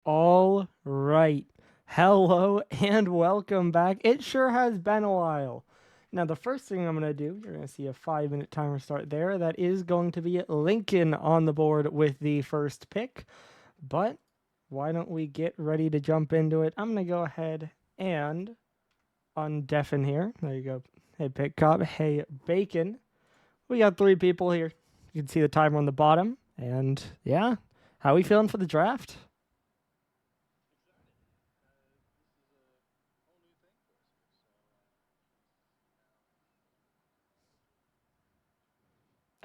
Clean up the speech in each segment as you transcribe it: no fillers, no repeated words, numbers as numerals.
All right. Hello and welcome back. It sure has been a while. Now, the first thing I'm going to do, you're going to see a 5-minute timer start there. That is going to be Lincoln on the board with the first pick. But why don't we get ready to jump into it? I'm going to go ahead and undeafen here. There you go. Hey, Pick Cop. Hey, Bacon. We got 3 people here. You can see the timer on the bottom. And yeah, how are we feeling for the draft?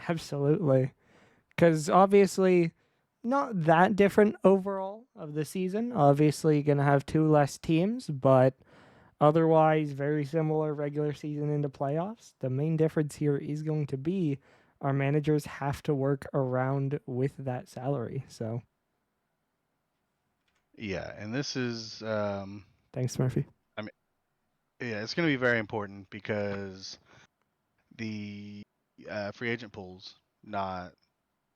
Absolutely. Because obviously, not that different overall of the season. Obviously, going to have 2 less teams, but otherwise, very similar regular season into playoffs. The main difference here is going to be our managers have to work around with that salary. So, Yeah, and this is, thanks, Murphy. I mean, yeah, it's going to be very important because the free agent pool's not.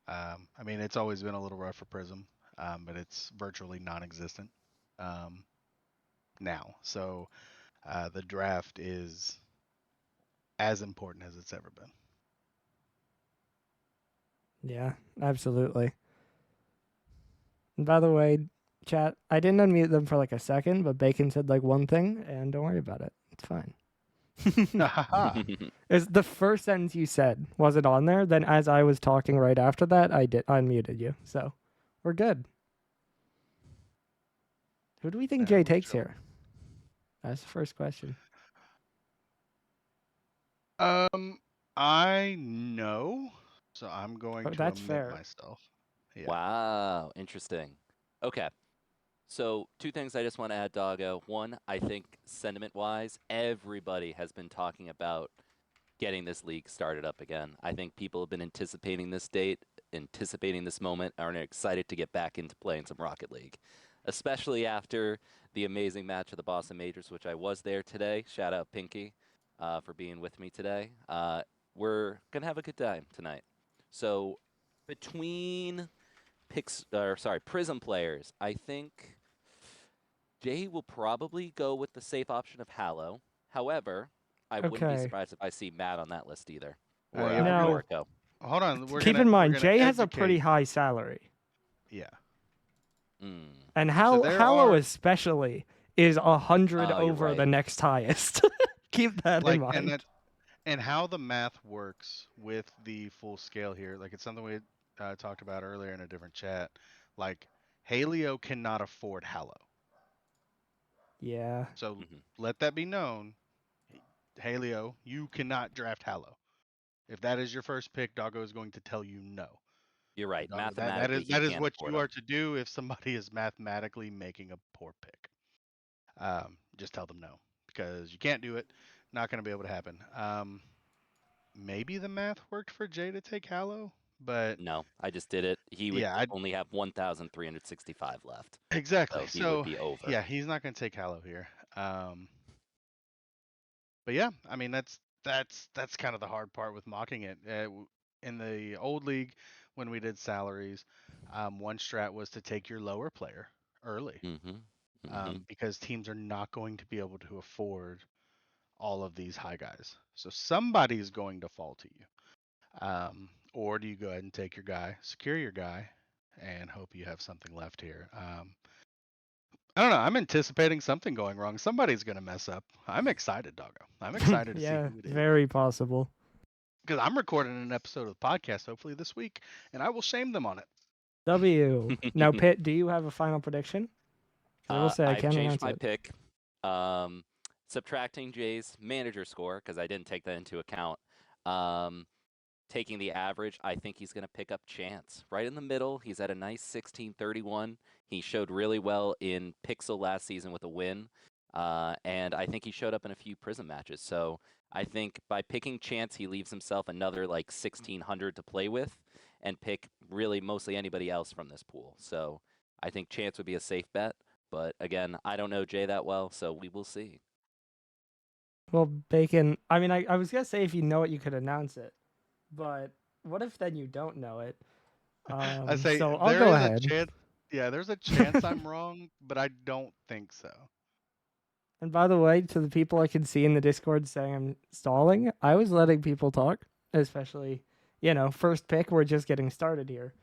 I mean, it's always been a little rough for Prism, but it's virtually non-existent um, now. So the draft is as important as it's ever been. Yeah, absolutely. And by the way, chat, I didn't unmute them for like a second, but Bacon said like one thing, and don't worry about it. It's fine. Is the first sentence you said wasn't on there? Then as I was talking right after that, I did unmuted you. So we're good. Who do we think Jay We're takes chilling. here? That's the first question. Um, I know, so I'm going Oh, to that's omit fair. myself. Yeah. Wow, interesting. Okay, so two things I just want to add, Doggo. One, I think sentiment-wise, everybody has been talking about getting this league started up again. I think people have been anticipating this date, anticipating this moment, are excited to get back into playing some Rocket League, especially after the amazing match of the Boston Majors, which I was there today. Shout out Pinky for being with me today. We're gonna have a good time tonight. So between Prism players, I think Jay will probably go with the safe option of Hallow. However, I wouldn't be Okay. surprised if I see Matt on that list either, or Yeah, we're gonna Now, Orico. hold on. We're keep gonna in we're mind, gonna Jay has a pretty educate. high salary. Yeah. Mm. And So there Hallow are especially is 100 Oh, you're over the right. next highest. Keep that in like and mind. that and how the math works with the full scale here. Like it's something we talked about earlier in a different chat. Like Halio cannot afford Hallow. Yeah. So Hmm. let that be known. Halio, you cannot draft Hallow. If that is your first pick, Doggo is going to tell you no. You're right. Doggo, that Mathematically, is he that is can't what afford you are him. to do if somebody is mathematically making a poor pick. Just tell them no because you can't do it. Not going to be able to happen. Maybe the math worked for Jay to take Hallow, but No, I just did it. He would yeah, I only have 1,365 left, exactly. so he would So be over. yeah, he's not going to take Hallow here. Um, but yeah, I mean that's kind of the hard part with mocking it. In the old league, when we did salaries, one strat was to take your lower player early, Hmm. Hmm. because teams are not going to be able to afford all of these high guys. So somebody's going to fall to you. Or do you go ahead and take your guy, secure your guy, and hope you have something left here? I don't know. I'm anticipating something going wrong. Somebody's going to mess up. I'm excited, doggo. I'm excited to see Yeah, who it is. very possible. Because I'm recording an episode of the podcast hopefully this week, and I will shame them on it. W. Now, Pitt, do you have a final prediction? 'Cause I will say I I've can't changed announce my it. pick. Um, subtracting Jay's manager score because I didn't take that into account. Um, taking the average, I think he's going to pick up Chance right in the middle. He's at a nice 1631. He showed really well in Pixel last season with a win, and I think he showed up in a few Prism matches. So I think by picking Chance, he leaves himself another like 1600 to play with, and pick really mostly anybody else from this pool. So I think Chance would be a safe bet. But again, I don't know Jay that well, so we will see. Well, Bacon, I mean, I was going to say if you know it, you could announce it. But what if then you don't know it? I say So I'll there go is a ahead. chance. Yeah, there's a chance I'm wrong, but I don't think so. And by the way, to the people I can see in the Discord saying I'm stalling, I was letting people talk, especially, first pick. We're just getting started here.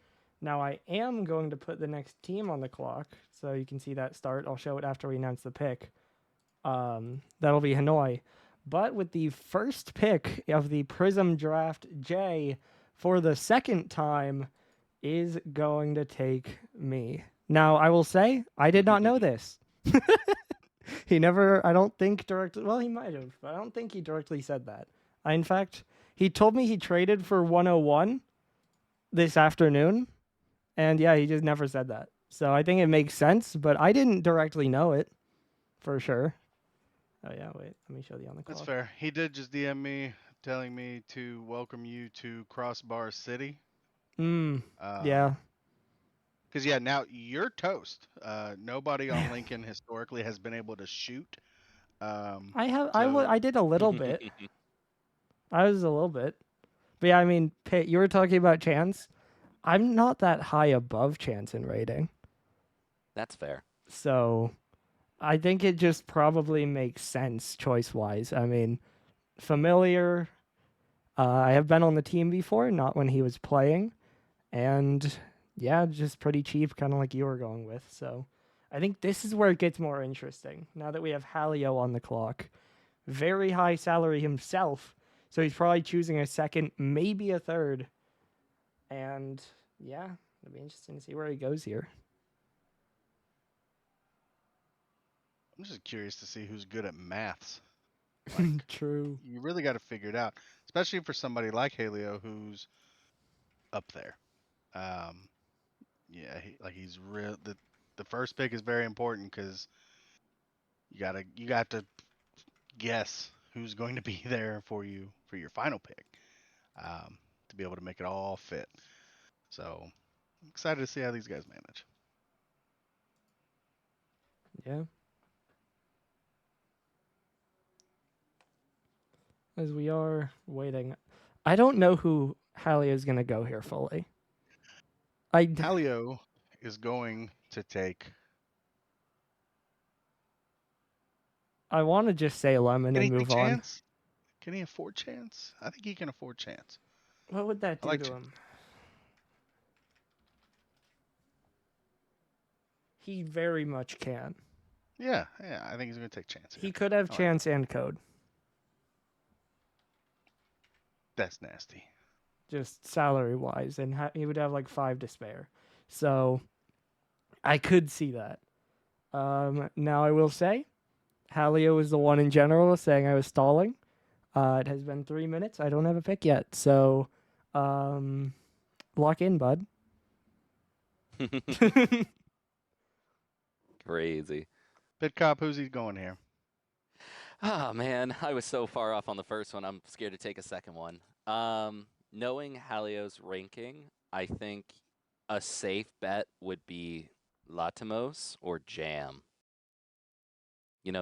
Now I am going to put the next team on the clock, so you can see that start. I'll show it after we announce the pick. That'll be Hanoi. But with the first pick of the Prism Draft, J, for the second time, is going to take me. Now, I will say, I did not know this. He never, I don't think directly, well, he might have, but I don't think he directly said that. In fact, he told me he traded for 101 this afternoon, and yeah, he just never said that. So I think it makes sense, but I didn't directly know it for sure. Oh, yeah, wait, let me show you on the clock. That's fair. He did just DM me telling me to welcome you to Crossbar City. Yeah. Because yeah, now you're toast. Nobody on Lincoln historically has been able to shoot. I did a little bit. I was a little bit. But yeah, I mean, Pitt, you were talking about Chance. I'm not that high above Chance in rating. That's fair. So I think it just probably makes sense choice wise. I mean, familiar. I have been on the team before, not when he was playing. And yeah, just pretty cheap, kind of like you were going with. So I think this is where it gets more interesting. Now that we have Halio on the clock, very high salary himself. So he's probably choosing a second, maybe a third. And yeah, it'll be interesting to see where he goes here. I'm just curious to see who's good at maths. Like, True. you really got to figure it out, especially for somebody like Halio who's up there. Yeah, he's real. The first pick is very important because you got to guess who's going to be there for you for your final pick, to be able to make it all fit. So I'm excited to see how these guys manage. Yeah. As we are waiting, I don't know who Hallie is going to go here fully. Halio is going to take. I want to just say Lemon Can and he take move on. Chance? Can he afford Chance? I think he can afford Chance. What would that do to him? He very much can. Yeah, I think he's going to take Chance. He could have Chance and Code. That's nasty. Just salary wise, and he would have like 5 to spare. So I could see that. Now I will say, Halio is the one in general saying I was stalling. It has been 3 minutes. I don't have a pick yet. So lock in, bud. Crazy. Pit Cop, who's he going here? Oh man, I was so far off on the first one. I'm scared to take a second one. Knowing Halio's ranking, I think a safe bet would be Latimos or Jam.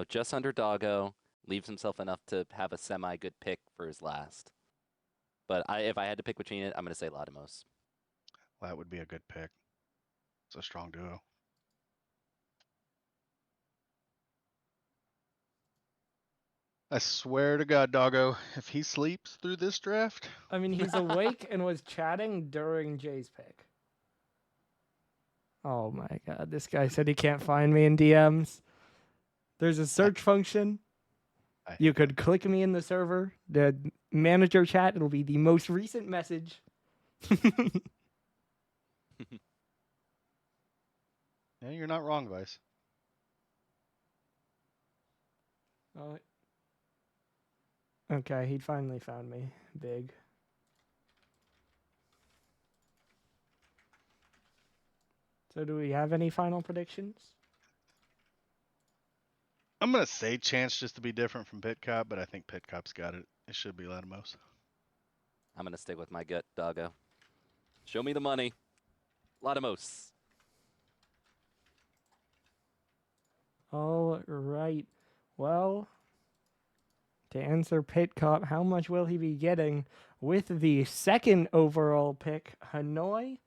Just under Doggo, leaves himself enough to have a semi-good pick for his last. But if I had to pick between it, I'm going to say Latimos. Well, that would be a good pick. It's a strong duo. I swear to God, Doggo, if he sleeps through this draft. I mean, he's awake and was chatting during Jay's pick. Oh my God, this guy said he can't find me in DMs. There's a search function. You could click me in the server, the manager chat. It'll be the most recent message. Yeah, you're not wrong, Vice. Okay, he finally found me. Big. So do we have any final predictions? I'm going to say Chance just to be different from Pit Cop, but I think Pit Cop's got it. It should be Latimos. I'm going to stick with my gut, Doggo. Show me the money. Latimos. All right. Well, to answer Pit Cop, how much will he be getting with the second overall pick, Hanoi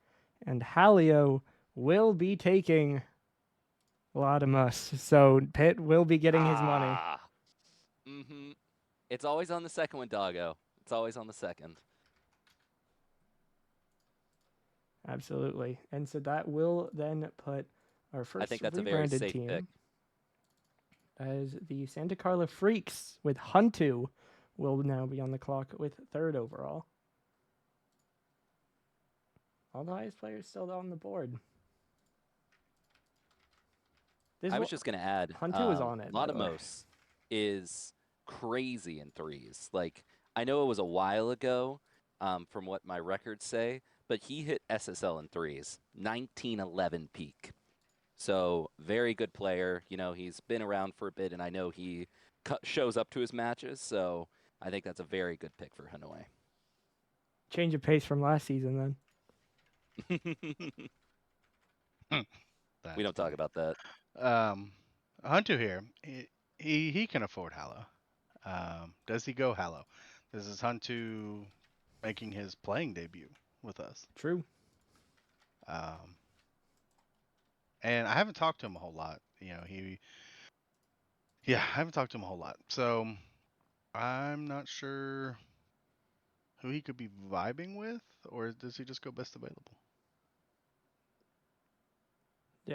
and Halio will be taking Latimus. So Pitt will be getting his money. Mm-hmm. It's always on the second one, doggo. It's always on the second. Absolutely. And so that will then put our first I think that's a very rebranded safe team pick. as the Santa Carla Freaks with Huntu will now be on the clock with third overall. All the highest players still on the board. I was just going to add, Huntu is on it, by the way. Latimos is crazy in threes. Like, I know it was a while ago from what my records say, but he hit SSL in threes, 1911 peak. So, very good player. You know, he's been around for a bit, and I know he shows up to his matches. So, I think that's a very good pick for Hanoi. Change of pace from last season, then. We don't talk about that. Hunter here. He can afford Hallow. Does he go Hallow? This is Hunter making his playing debut with us. True. And I haven't talked to him a whole lot. You know, I haven't talked to him a whole lot. So I'm not sure who he could be vibing with, or does he just go best available?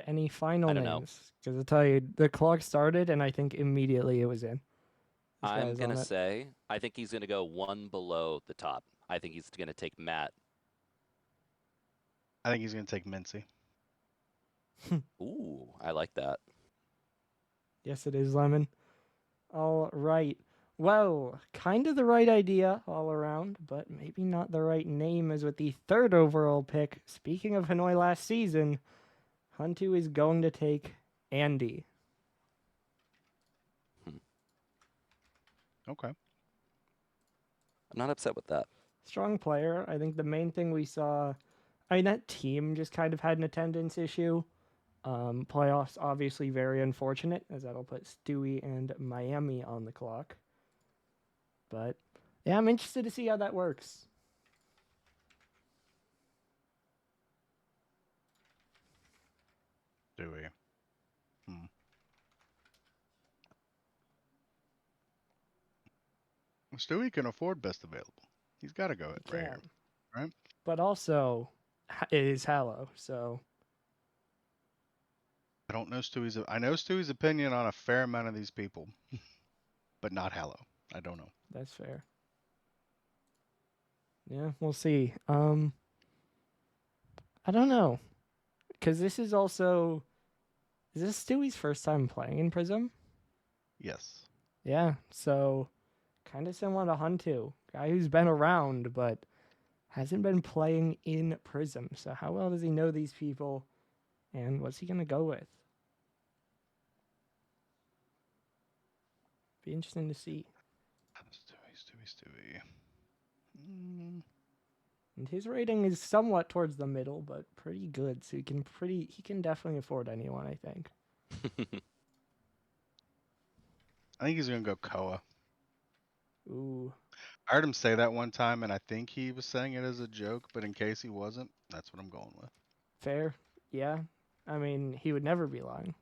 Any final I don't know. names? Because I'll tell you, the clock started, and I think immediately it was in. I'm going to say, I think he's going to go one below the top. I think he's going to take Matt. I think he's going to take Mincy. Ooh, I like that. Yes, it is, Lemon. All right. Well, kind of the right idea all around, but maybe not the right name as with the third overall pick. Speaking of Hanoi last season, Huntu is going to take Andy. Okay. I'm not upset with that. Strong player. I think the main thing we saw, that team just kind of had an attendance issue. Playoffs obviously very unfortunate, as that'll put Stewie and Miami on the clock. But yeah, I'm interested to see how that works. Stewie. Stewie can afford best available. He's got to go right here, right? But also, it is Hallow, so. I don't know Stewie's. I know Stewie's opinion on a fair amount of these people, but not Hallow. I don't know. That's fair. Yeah, we'll see. I don't know, because this is also. Is this Stewie's first time playing in Prism? Yes. Yeah, so kind of similar to Huntu, guy who's been around but hasn't been playing in Prism. So how well does he know these people, and what's he gonna go with? Be interesting to see. Stewie. And his rating is somewhat towards the middle, but pretty good. So he can definitely afford anyone, I think. I think he's gonna go Koa. Ooh. I heard him say that one time, and I think he was saying it as a joke, but in case he wasn't, that's what I'm going with. Fair. Yeah. I mean, he would never be lying.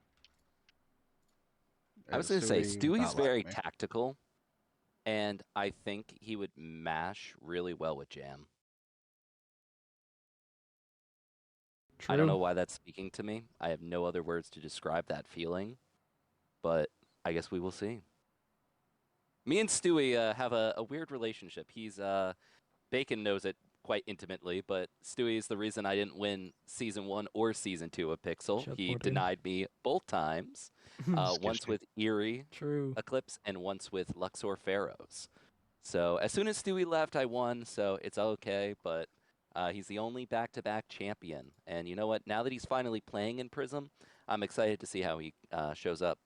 I was going to say, Stewie's very tactical, and I think he would mash really well with Jam. True. I don't know why that's speaking to me. I have no other words to describe that feeling, but I guess we will see. Me and Stewie have a weird relationship. Bacon knows it quite intimately, but Stewie is the reason I didn't win Season 1 or Season 2 of Pixel. He denied me both times, once with Eerie Eclipse and once with Luxor Pharaohs. So as soon as Stewie left, I won, so it's okay, but he's the only back-to-back champion. And you know what? Now that he's finally playing in Prism, I'm excited to see how he shows up.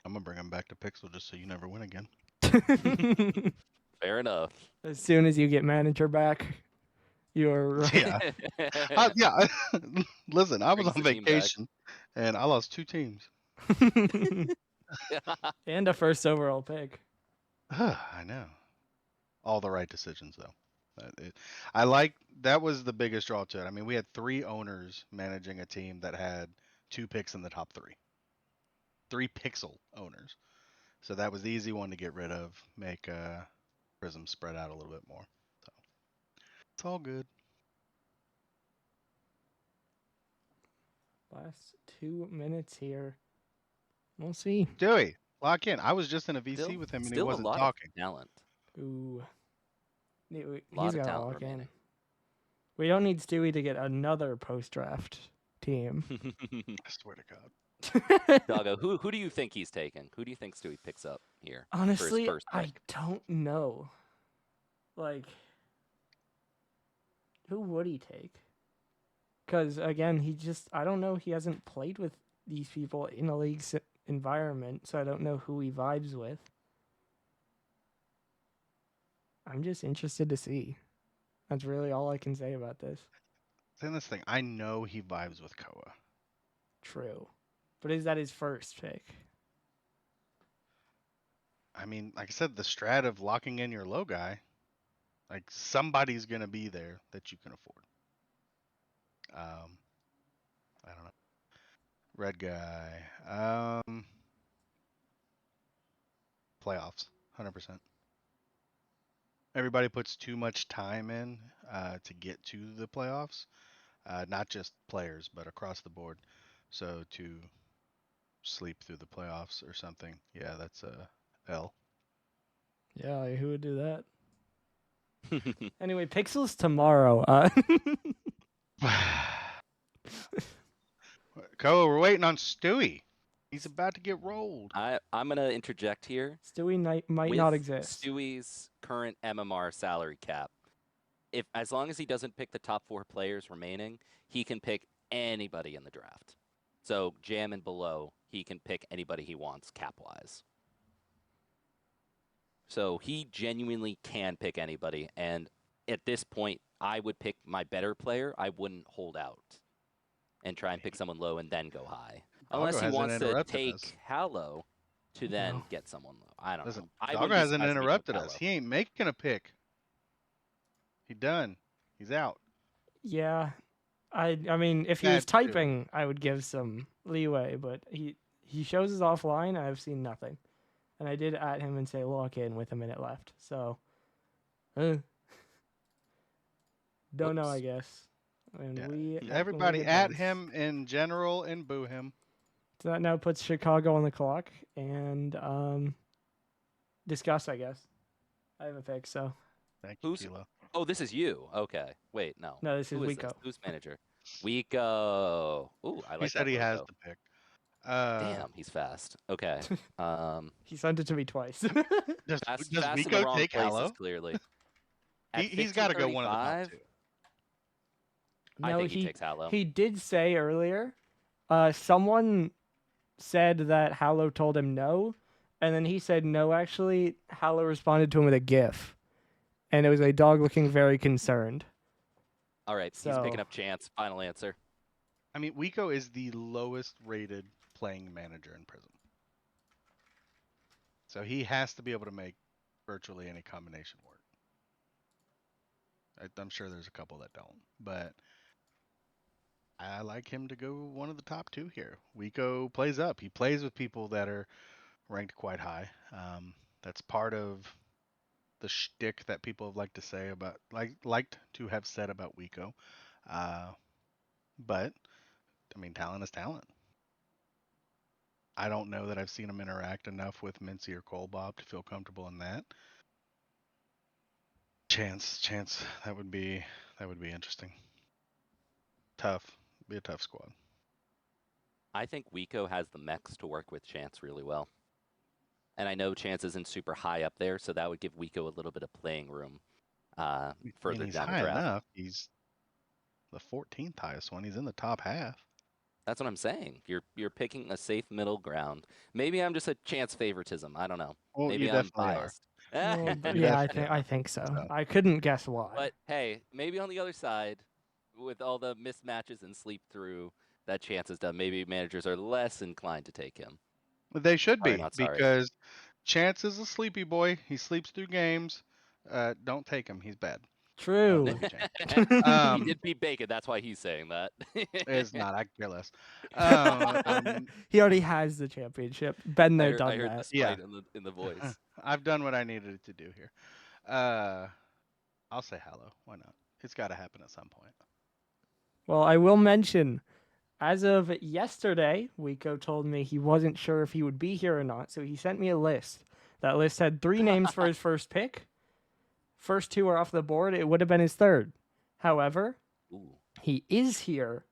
I'm going to bring him back to Pixel just so you never win again. Fair enough. As soon as you get manager back, you're right. Yeah. Yeah. Listen, I was on vacation, and I lost 2 teams. And a first overall pick. I know. All the right decisions, though. I like that was the biggest draw to it. I mean, we had 3 owners managing a team that had 2 picks in the top 3. 3 pixel owners. So that was the easy one to get rid of, make Prism spread out a little bit more. So it's all good. Last 2 minutes here. We'll see. Dewey, lock in. I was just in a VC Still, with him and he still a wasn't lot talking. of talent. Ooh. He's Lot of got to talent lock in. remaining. We don't need Stewie to get another post-draft team. I swear to God. Doggo, who do you think he's taking? Who do you think Stewie picks up here Honestly, for his first I pick? don't know. Like, who would he take? Because, again, I don't know. He hasn't played with these people in a league environment, so I don't know who he vibes with. I'm just interested to see. That's really all I can say about this. Saying this thing, I know he vibes with Koa. True. But is that his first pick? I mean, like I said, the strat of locking in your low guy, like somebody's gonna be there that you can afford. I don't know. Red guy. Playoffs, 100%. Everybody puts too much time in to get to the playoffs, not just players, but across the board. So to sleep through the playoffs or something, yeah, that's a L. Yeah, like, who would do that? Anyway, Pixels tomorrow. Koa, we're waiting on Stewie. He's about to get rolled. I'm gonna interject here. Stewie might With not exist. Stewie's current MMR salary cap, if as long as he doesn't pick the top 4 players remaining, he can pick anybody in the draft. So Jam and below, he can pick anybody he wants cap wise. So he genuinely can pick anybody, and at this point, I would pick my better player. I wouldn't hold out and try and pick someone low and then go high, unless he hasn't wants to interrupted take us. Hallow to then No. get someone low. I don't Listen, know. I Doggo wouldn't be hasn't surprised if he took interrupted us. Hallow. He ain't making a pick. He done. He's out. Yeah. I mean, if he was That's true. typing, I would give some leeway, but he shows his offline, and I've seen nothing. And I did at him and say lock in with a minute left. So, don't know, I Whoops. guess. And Yeah. we Everybody definitely at advance. him in general and boo him. So that now puts Chicago on the clock and discuss, I guess. I have a pick, so Thank you, Who's- Kilo. Oh, this is you. Okay. Wait, no. no, this is Who is Wico. this? Who's manager? Wico. Ooh, I like He said that he has logo. the pick. Damn, he's fast. Okay. He sent it to me twice. Does Fast in the Wico wrong take places, Hallow? clearly. At He's got to go one of the top 15:35, 2. I No, think he takes Hallow. He did say earlier, someone said that Hallow told him no, and then he said no, actually. Hallow responded to him with a GIF, and it was a dog looking very concerned. All right, he's picking So- up Chance. Final answer. I mean, Wico is the lowest rated playing manager in Prism. So he has to be able to make virtually any combination work. I'm sure there's a couple that don't, but I like him to go one of the top 2 here. Wico plays up. He plays with people that are ranked quite high. That's part of the shtick that people have liked to say about, liked to have said about Wico. But I mean, talent is talent. I don't know that I've seen him interact enough with Mincy or Colbob to feel comfortable in that. Chance, that would be interesting. Tough, be a tough squad. I think Wico has the mechs to work with Chance really well. And I know Chance isn't super high up there, so that would give Wico a little bit of playing room further he's down the high draft. enough. He's the 14th highest one. He's in the top half. That's what I'm saying. You're picking a safe middle ground. Maybe I'm just a Chance favoritism. I don't know. Well, Maybe you I'm definitely are. biased. Well, You yeah, definitely I are. think so. So- I couldn't guess why. But hey, maybe on the other side, with all the mismatches and sleep through that Chance has done, maybe managers are less inclined to take him. They should Sorry, be not sorry. because Chance is a sleepy boy. He sleeps through games. Don't take him. He's bad. True. Maybe James. He did beat Bacon. That's why he's saying that. It's not. I could care less. He already has the championship. Been there, I done heard the that. Yeah. spite in the voice. I've done what I needed to do here. I'll say hello. Why not? It's got to happen at some point. Well, I will mention, as of yesterday, Wiko told me he wasn't sure if he would be here or not, so he sent me a list. That list had 3 names for his first pick. First 2 are off the board. It would have been his third. However, Ooh. he is here,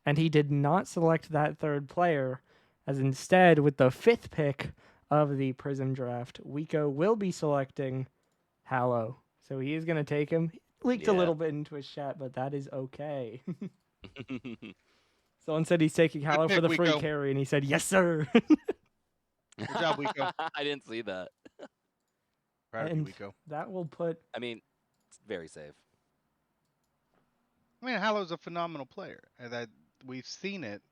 and he did not select that third player, as instead, with the 5th pick of the Prism draft, Wiko will be selecting Hallow. So he is going to take him. He leaked a Yeah. little bit into his chat, but that is okay. Someone said he's taking Hallow for pick, the free Wiko. carry, and he said, yes, sir. Good job, Wiko. I didn't see that. Proud of And- you, Wiko. That will put... I mean, it's very safe. I mean, Hallow's a phenomenal player, and that we've seen it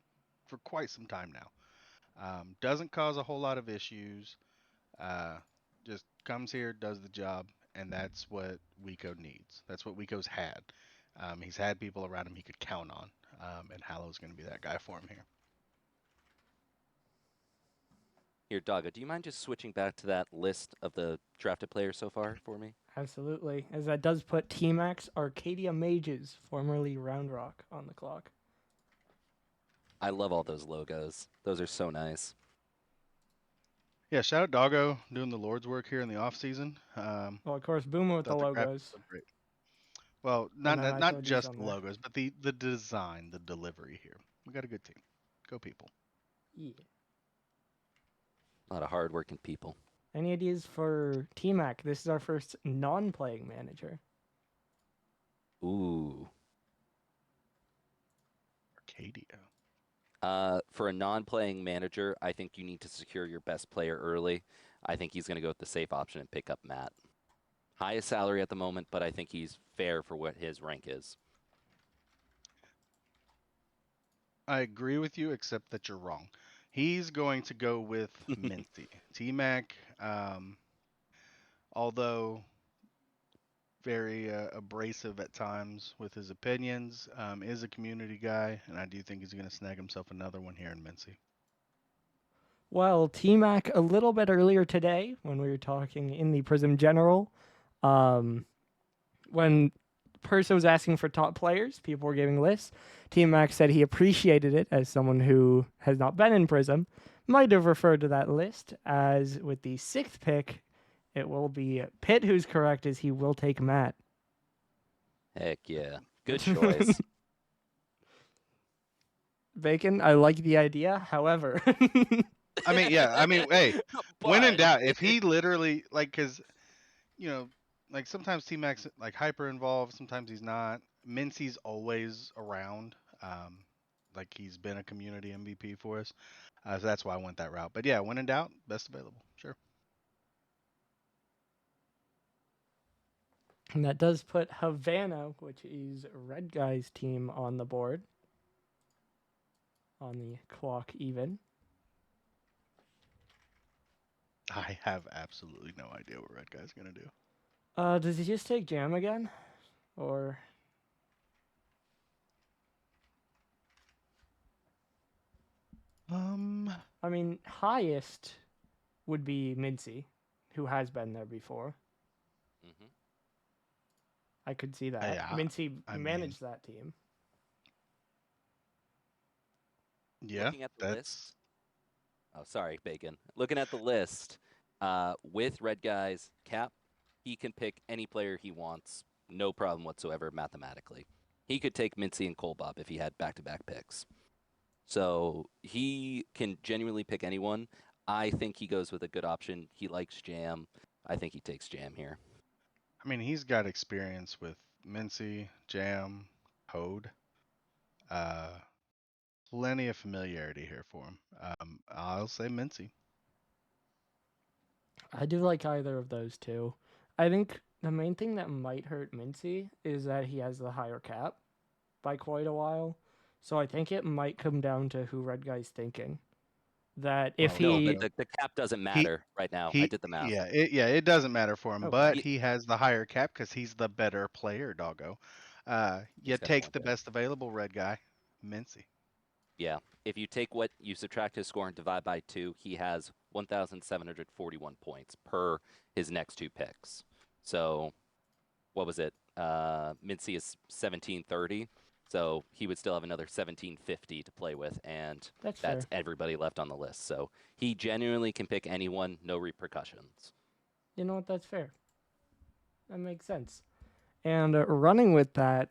for quite some time now. Doesn't cause a whole lot of issues. Just comes here, does the job, and that's what Wiko needs. That's what Wiko's had. He's had people around him he could count on, and Hallow's going to be that guy for him here. Here, Doggo, do you mind just switching back to that list of the drafted players so far for me? Absolutely, as that does put T-Max Arcadia Mages, formerly Round Rock, on the clock. I love all those logos. Those are so nice. Yeah, shout out Doggo doing the Lord's work here in the off season. Well, of course, Boomer with the Thought graphics logos. look great. Well, then I not told you just the something. logos, but the design, the delivery here. We got a good team. Go people. Yeah. A lot of hardworking people. Any ideas for T-Mac? This is our first non-playing manager. Ooh. Arcadia. For a non-playing manager, I think you need to secure your best player early. I think he's going to go with the safe option and pick up Matt. Highest salary at the moment, but I think he's fair for what his rank is. I agree with you, except that you're wrong. He's going to go with Minty. T-Mac, although very abrasive at times with his opinions, is a community guy, and I do think he's going to snag himself another one here in Mincy. Well, T-Mac a little bit earlier today when we were talking in the Prism General, when Persa was asking for top players, people were giving lists. T-Mac said he appreciated it as someone who has not been in Prism, might have referred to that list as with the 6th pick, it will be Pitt who's correct as he will take Matt. Heck yeah. Good choice. Bacon, I like the idea. However, I mean, yeah. I mean, hey, when in But- doubt, if he literally because, like sometimes T-Mac's like hyper involved, sometimes he's not. Mincy's always around. Like he's been a community MVP for us, so that's why I went that route. But yeah, when in doubt, best available, sure. and that does put Havana, which is Red Guy's team, on the board. On the clock, even. I have absolutely no idea what Red Guy's gonna do. Does he just take Jam again? Or... I mean, highest would be Mincy, who has been there before. Mhm. I could see that. Yeah, Mincy I managed that team. Yeah, Looking at the that's list. Oh, sorry, Bacon. Looking at the list, with Red Guy's cap, he can pick any player he wants, no problem whatsoever mathematically. He could take Mincy and Kolbob if he had back-to-back picks. So he can genuinely pick anyone. I think he goes with a good option. He likes Jam. I think he takes Jam here. I mean, he's got experience with Mincy, Jam, Code. Plenty of familiarity here for him. I'll say Mincy. I do like either of those two. I think the main thing that might hurt Mincy is that he has the higher cap by quite a while. So I think it might come down to who Red Guy's thinking. that if Well, No, he the cap doesn't He matter right now. I he did the math. it doesn't matter for him, Okay. but Ye- he has the higher cap because he's the better player, doggo. You He's got a take point the there. best available, red guy, Mincy. Yeah. If you take what you subtract his score and divide by 2, he has 1,741 points per his next 2 picks. So, what was it? Mincy is 1730. So, he would still have another 1750 to play with, and that's that's fair. everybody left on the list. So, he genuinely can pick anyone, no repercussions. You know what? That's fair. That makes sense. And running with that,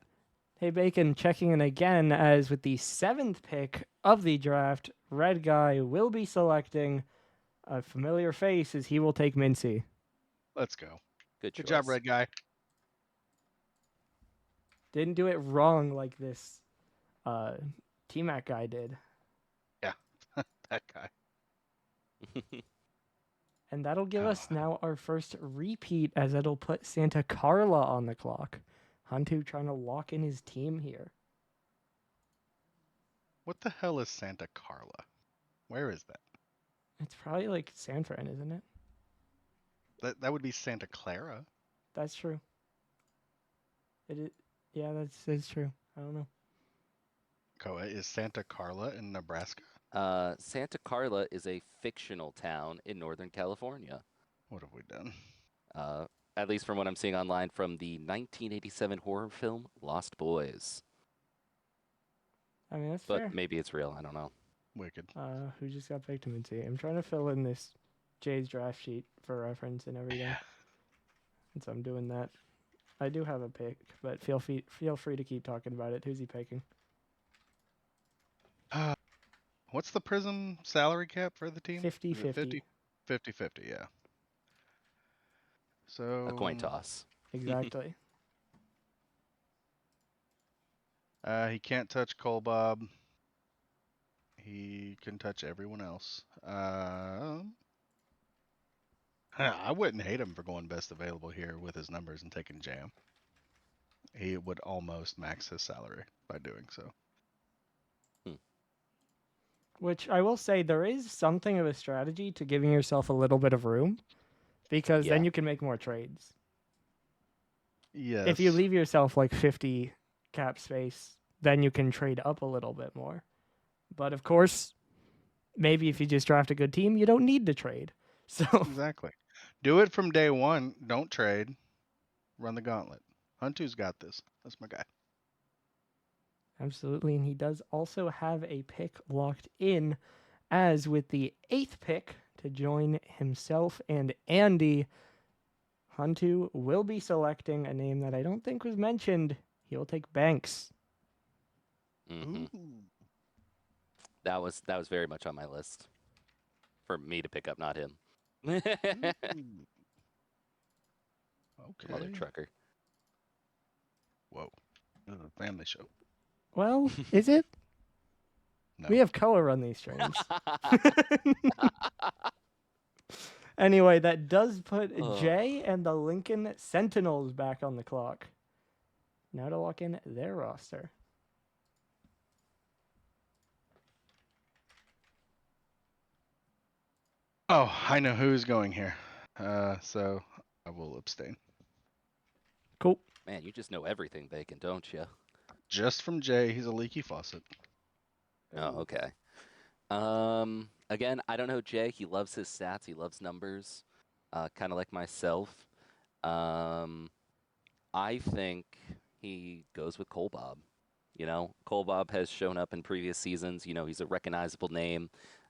hey Bacon, checking in again as with the 7th pick of the draft, Red Guy will be selecting a familiar face as he will take Mincy. Let's go. Good Good choice. job, red guy. Didn't do it wrong like this T-Mac guy did. Yeah, that guy. And that'll give Oh. us now our first repeat as it'll put Santa Carla on the clock. Huntu trying to lock in his team here. What the hell is Santa Carla? Where is that? It's probably like San Fran, isn't it? That would be Santa Clara. That's true. It is, yeah, that's true. I don't know. Koa, is Santa Carla in Nebraska? Santa Carla is a fictional town in Northern California. What have we done? At least from what I'm seeing online from the 1987 horror film Lost Boys. I mean, that's But fair. maybe it's real. I don't know. Wicked. Who just got picked to Mincy? I'm trying to fill in this Jay's draft sheet for reference and everything. And so I'm doing that. I do have a pick, but feel free to keep talking about it. Who's he picking? What's the Prism salary cap for the team? 50-50. 50-50, yeah. So A coin toss. Exactly. He can't touch Cole Bob. He can touch everyone else. I wouldn't hate him for going best available here with his numbers and taking Jam. He would almost max his salary by doing so. Which I will say there is something of a strategy to giving yourself a little bit of room because then Yeah. you can make more trades. Yes. If you leave yourself like 50 cap space, then you can trade up a little bit more. But of course, maybe if you just draft a good team, you don't need to trade. So Exactly. Do it from day one. Don't trade. Run the gauntlet. Huntu's got this. That's my guy. absolutely, and he does also have a pick locked in, as with the 8th pick to join himself and Andy, Huntu will be selecting a name that I don't think was mentioned. He will take Banks. hmm Ooh. That was very much on my list for me to pick up, not him. Ooh. Mother Okay. trucker. Whoa. This is a family show. Well, is it? No. We have color on these streams. Anyway, that does put Ugh. Jay and the Lincoln Sentinels back on the clock. Now to lock in their roster. Oh, I know who's going here. So I will abstain. Cool. Man, you just know everything, Bacon, don't you? Just from Jay, he's a leaky faucet. Oh, okay. Again, I don't know Jay. He loves his stats. He loves numbers, kind of like myself. I think he goes with Cole Bob. You know, Cole Bob has shown up in previous seasons. You know, he's a recognizable name.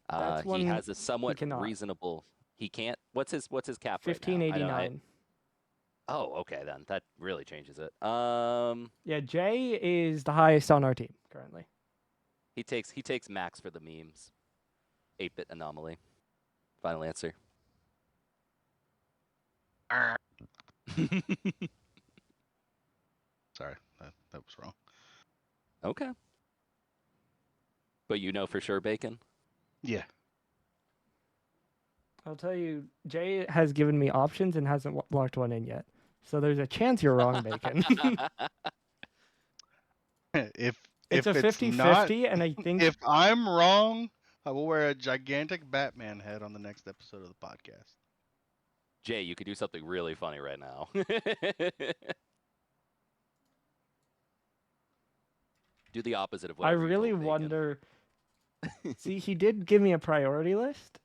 That's He one has a somewhat cannot. reasonable. He can't. What's his cap right now? 1589. Oh, okay then. That really changes it. Yeah, Jay is the highest on our team currently. He takes max for the memes. 8-bit anomaly. Final answer. Sorry, that was wrong. Okay. But you know for sure, Bacon? Yeah. I'll tell you, Jay has given me options and hasn't locked one in yet. So there's a chance you're wrong, Bacon. if It's a it's 50-50, not, and I think if I'm wrong, I will wear a gigantic Batman head on the next episode of the podcast. Jay, you could do something really funny right now. Do the opposite of I whatever really you told Bacon. wonder. See, he did give me a priority list.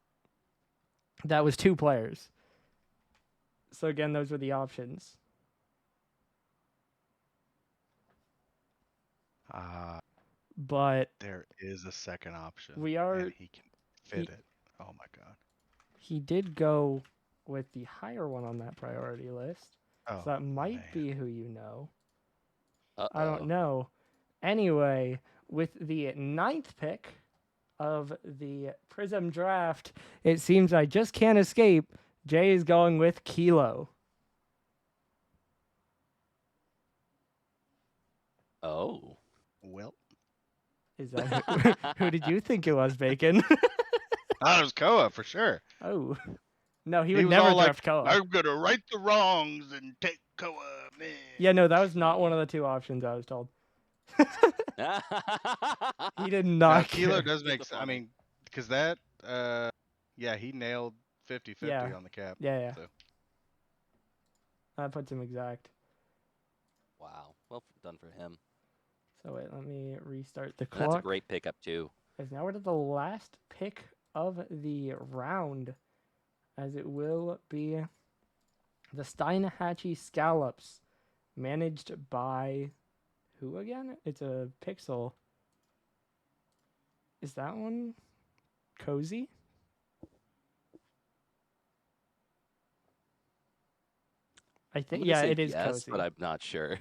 That was 2 players. So again, those were the options. But There is a second option. we are- And he can fit he- it. Oh my god. he did go with the higher one on that priority list. Oh, So that might man. be who you know. Uh-oh. I don't know. Anyway, with the 9th pick of the Prism draft, it seems I just can't escape. Jay is going with Kilo. Oh. Well, Is that who did you think it was, Bacon? that was Koa for sure. Oh. No, he He would was never all like, draft Koa. I'm gonna right the wrongs and take Koa, man. Yeah, no, that was not one of the 2 options I was told. He did Now, not. Kilo care. does make Just sense. the I mean, because that, yeah, he nailed 50-50 Yeah. on the cap. Yeah. So. That puts him exact. Wow. Well done for him. So wait, let me restart the And that's a clock. great pickup too. As now we're to the last pick of the round, as it will be the Steinhatchee Scallops, managed by who again? It's a Pixel. Is that one Cozy? I I'm think gonna yeah, say it is yes, Cozy. but I'm not sure.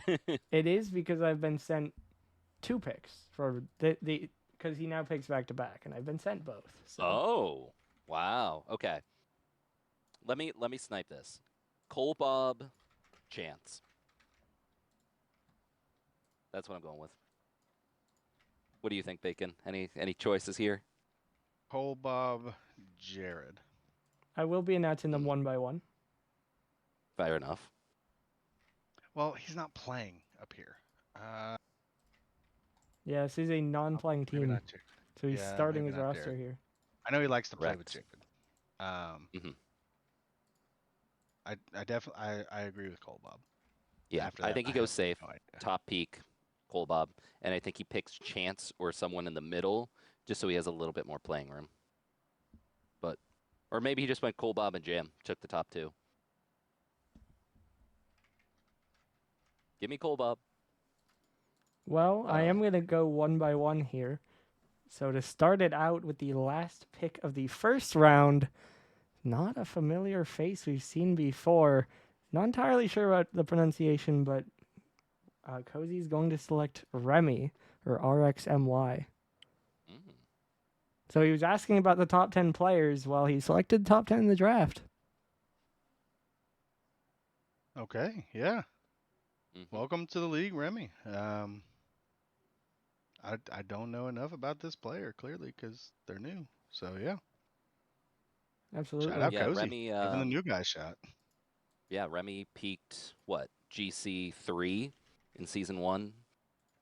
It is because I've been sent 2 picks for the because he now picks back to back, and I've been sent both. So. Oh. Wow. Okay. Let me snipe this. Cole Bob Chance. That's what I'm going with. What do you think, Bacon? Any choices here? Cole Bob Jared. I will be announcing them one by one. Fair enough. Well, he's not playing up here. Yeah, this is a non-playing Maybe team, not Chicken. so he's yeah, starting maybe his not roster Derek. here. I know he likes to play with Correct. Chicken. Mhm. I definitely I agree with Cole Bob. Yeah, After I that, think he I goes have safe. no idea. Top peak, Cole Bob, and I think he picks Chance or someone in the middle just so he has a little bit more playing room. But, or maybe he just went Cole Bob and Jam, took the top 2. Give me Cole Bob. Well, I am going to go one by one here. So to start it out with the last pick of the first round, not a familiar face we've seen before. Not entirely sure about the pronunciation, but Cozy's going to select Remy, or RXMY. Mm. So he was asking about the top 10 players while he selected top 10 in the draft. Okay, yeah. Mhm. Welcome to the league, Remy. I don't know enough about this player clearly because they're new. So yeah, Absolutely. shout out Yeah, Cozy, Remy. giving the new guy a shot. Yeah, Remy peaked what GC3 in season 1,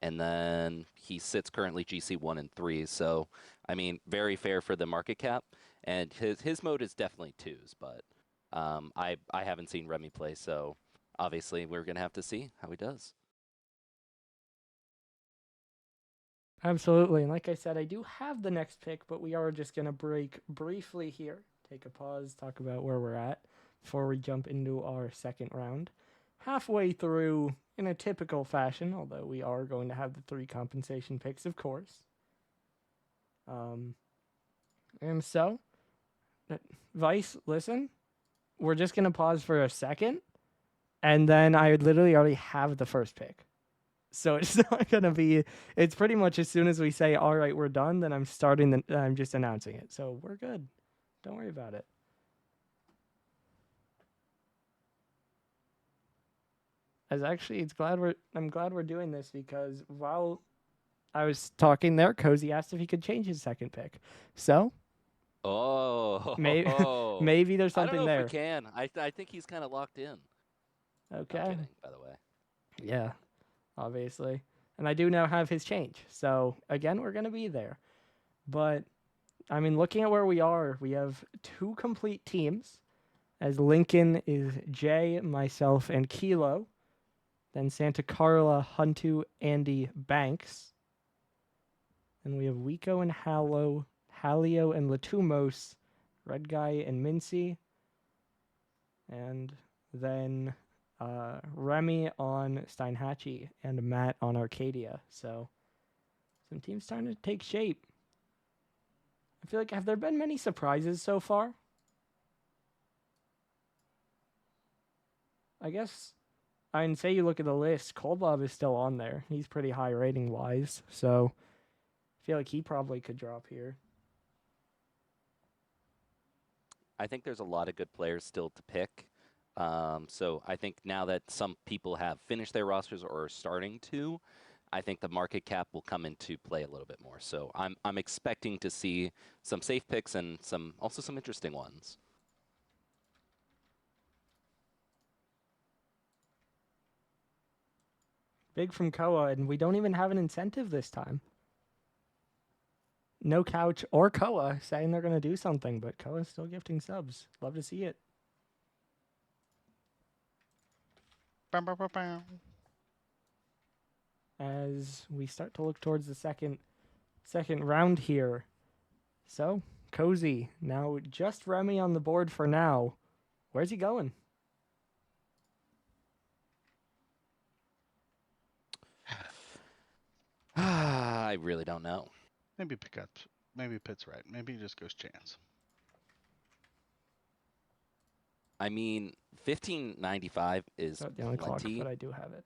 and then he sits currently GC1 and 3. So I mean, very fair for the market cap, and his mode is definitely 2s. But I haven't seen Remy play, so obviously we're gonna have to see how he does. Absolutely. And like I said, I do have the next pick, but we are just going to break briefly here, take a pause, talk about where we're at before we jump into our second round. Halfway through, in a typical fashion, although we are going to have the 3 compensation picks, of course. And so, Vice, listen, we're just going to pause for a second, and then I literally already have the first pick. So it's not going to be, it's pretty much as soon as we say, all right, we're done, then I'm just announcing it. So we're good. Don't worry about it. As actually, I'm glad we're doing this because while I was talking there, Cozy asked if he could change his second pick. So Oh, maybe there's I don't something know there. if we can. I think he's kind of locked in. Okay. I'm kidding, by the way. Yeah, obviously. And I do now have his change. So again, we're going to be there. But I mean, looking at where we are, we have 2 complete teams. As Lincoln is Jay, myself, and Kilo. Then Santa Carla, Huntu, Andy, Banks. And we have Wiko and Hallow, Halio and Latumos, Red Guy and Mincy. And then Remy on Steinhatchee and Matt on Arcadia. So some teams starting to take shape. I feel like, have there been many surprises so far? I guess I'd say you look at the list, Coldbob is still on there. He's pretty high rating wise, so I feel like he probably could drop here. I think there's a lot of good players still to pick. So I think now that some people have finished their rosters or are starting to, I think the market cap will come into play a little bit more. So I'm expecting to see some safe picks and also some interesting ones. Big from Koa, and we don't even have an incentive this time. No Couch or Koa saying they're going to do something, but Koa's still gifting subs. Love to see it. As we start to look towards the second round here. So, Cozy, now just Remy on the board for now. Where's he going? I really don't know. Maybe pick up. Maybe Pitt's right. Maybe he just goes chance. I mean, 1595 is Not the only clock, plenty. but I do have it.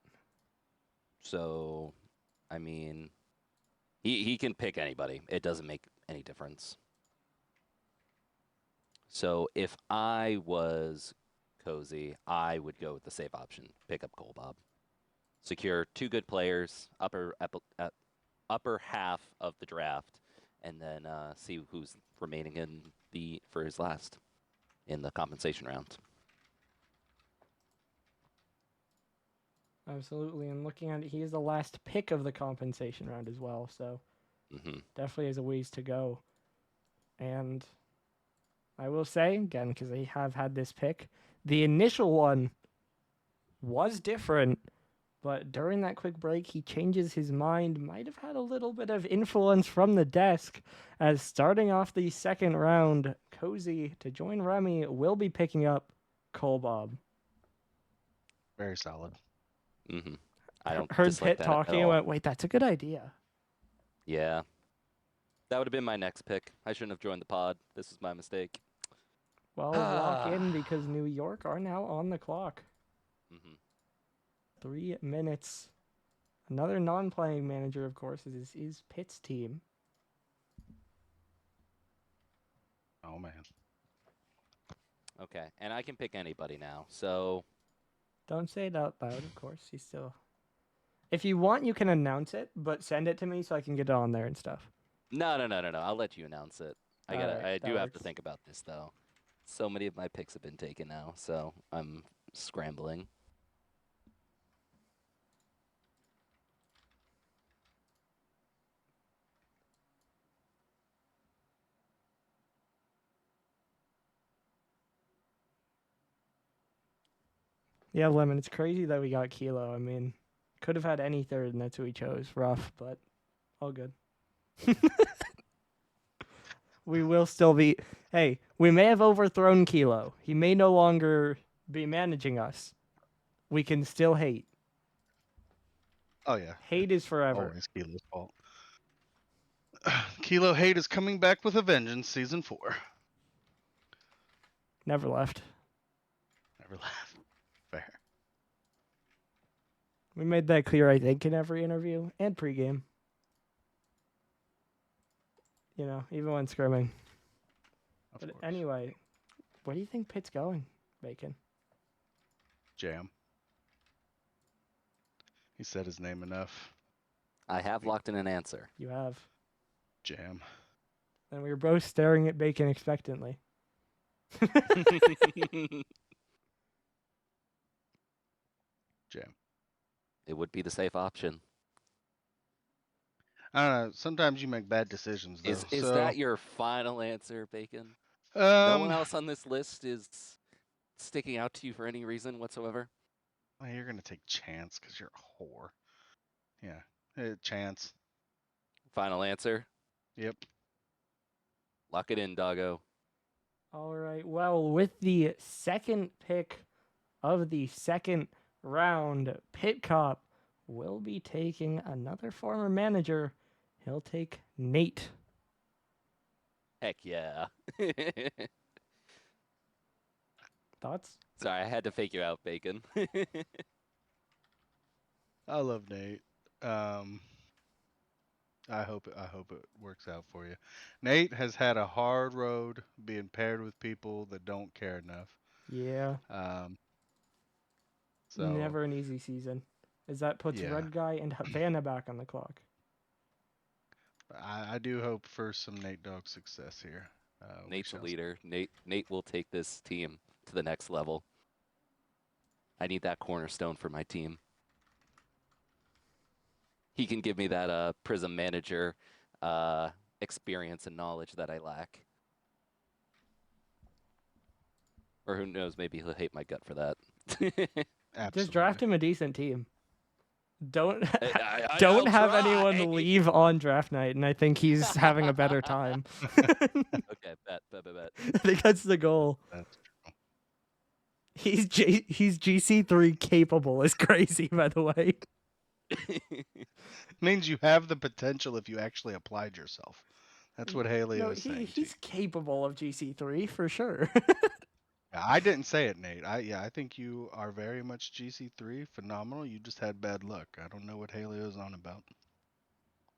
So, I mean, he can pick anybody. It doesn't make any difference. So if I was Cozy, I would go with the safe option. Pick up Coldbob. Secure 2 good players, upper half of the draft, and then see who's remaining for his last in the compensation round. Absolutely, and looking at it, he is the last pick of the compensation round as well, so definitely has a ways to go. And I will say, again, because I have had this pick, the initial one was different, but during that quick break, he changes his mind, might have had a little bit of influence from the desk, as starting off the second round, Cozy, to join Remy, will be picking up Coldbob. Very solid. I don't heard dislike Pitt that talking at and all. went, wait, that's a good idea. Yeah. That would have been my next pick. I shouldn't have joined the pod. This is my mistake. Well, lock in because New York are now on the clock. 3 minutes. Another non-playing manager, of course, is Pitt's team. Oh man. Okay, and I can pick anybody now. So Don't say it out loud, of course. He's still. If you want, you can announce it, but send it to me so I can get it on there and stuff. no. I'll let you announce it. I do have to works. think about this though. So many of my picks have been taken now, so I'm scrambling. Yeah, Lemon, it's crazy that we got Kilo. I mean, could have had any third, and that's who we chose. Rough, but all good. We will still be. Hey, we may have overthrown Kilo. He may no longer be managing us. We can still hate. Oh yeah. Hate is forever. Always Kilo's fault. Kilo Hate is coming back with a vengeance, season 4. Never left. Never left. Fair. We made that clear, I think, in every interview and pregame. You know, even when scrimming. Of But course. anyway, where do you think Pitt's going, Bacon? Jam. He said his name enough. I have locked in an answer. You have. Jam. And we were both staring at Bacon expectantly. Jam. It would be the safe option. I don't know. Sometimes you make bad decisions, though. Is that your final answer, Bacon? No one Um, else on this list is sticking out to you for any reason whatsoever? well, you're gonna take Chance because you're a whore. Yeah, Chance. Final answer? Yep. Lock it in, doggo. All right. Well, with the second pick of the second round, Pit Cop will be taking another former manager. He'll take Nate. Heck yeah. Thoughts? Sorry, I had to fake you out, Bacon. I love Nate. Um, I hope it works out for you. Nate has had a hard road being paired with people that don't care enough. Yeah. Um, so Never an easy season, as that puts yeah, Red Guy and Havana back on the clock. I do hope for some Nate Dogg success here. We Nate's a shall see. leader. Nate will take this team to the next level. I need that cornerstone for my team. He can give me that Prism manager experience and knowledge that I lack. Or who knows, maybe he'll hate my gut for that. Absolutely. Just draft him a decent team. Don't I'll don't have try. anyone leave on draft night, and I think he's having a better time. Okay, bet. I think that's the goal. That's true. He's GC3 capable is crazy, by the way. Means you have the potential if you actually applied yourself. That's what Haley No, was saying to you. he's capable of GC3 for sure. Yeah, I didn't say it, Nate. I think you are very much GC3 phenomenal. You just had bad luck. I don't know what Haley was on about.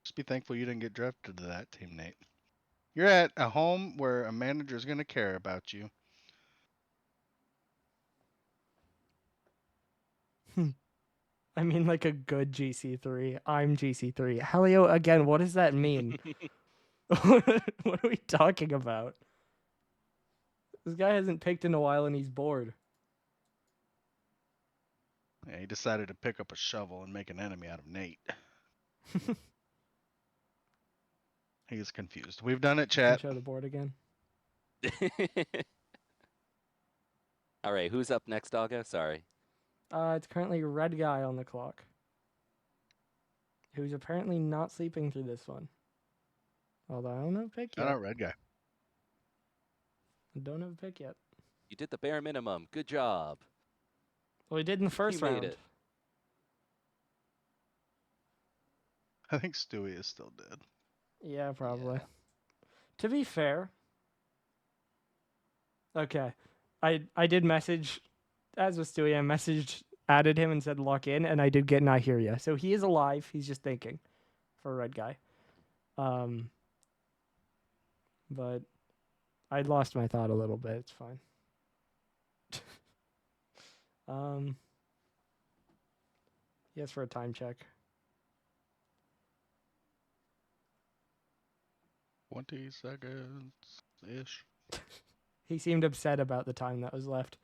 Just be thankful you didn't get drafted to that team, Nate. You're at a home where a manager is going to care about you. I mean, like a good GC3. I'm GC3. Helio, again, what does that mean? What are we talking about? This guy hasn't picked in a while and he's bored. Yeah, he decided to pick up a shovel and make an enemy out of Nate. He is confused. We've done it, Can chat. show the board again. All right, who's up next, Doggo? Sorry. It's currently Red Guy on the clock, who's apparently not sleeping through this one. Although I don't have a pick Shout yet. out Red Guy. I don't have a pick yet. You did the bare minimum. Good job. Well, he did in the first You made round. it. I think Stewie is still dead. Yeah, probably. Yeah. To be fair, okay, I did message, as with Stewie, I added him and said lock in, and I did get not hear ya. So he is alive. He's just thinking for a Red Guy. But I lost my thought a little bit. It's fine. Yes, for a time check. 20 seconds ish. He seemed upset about the time that was left.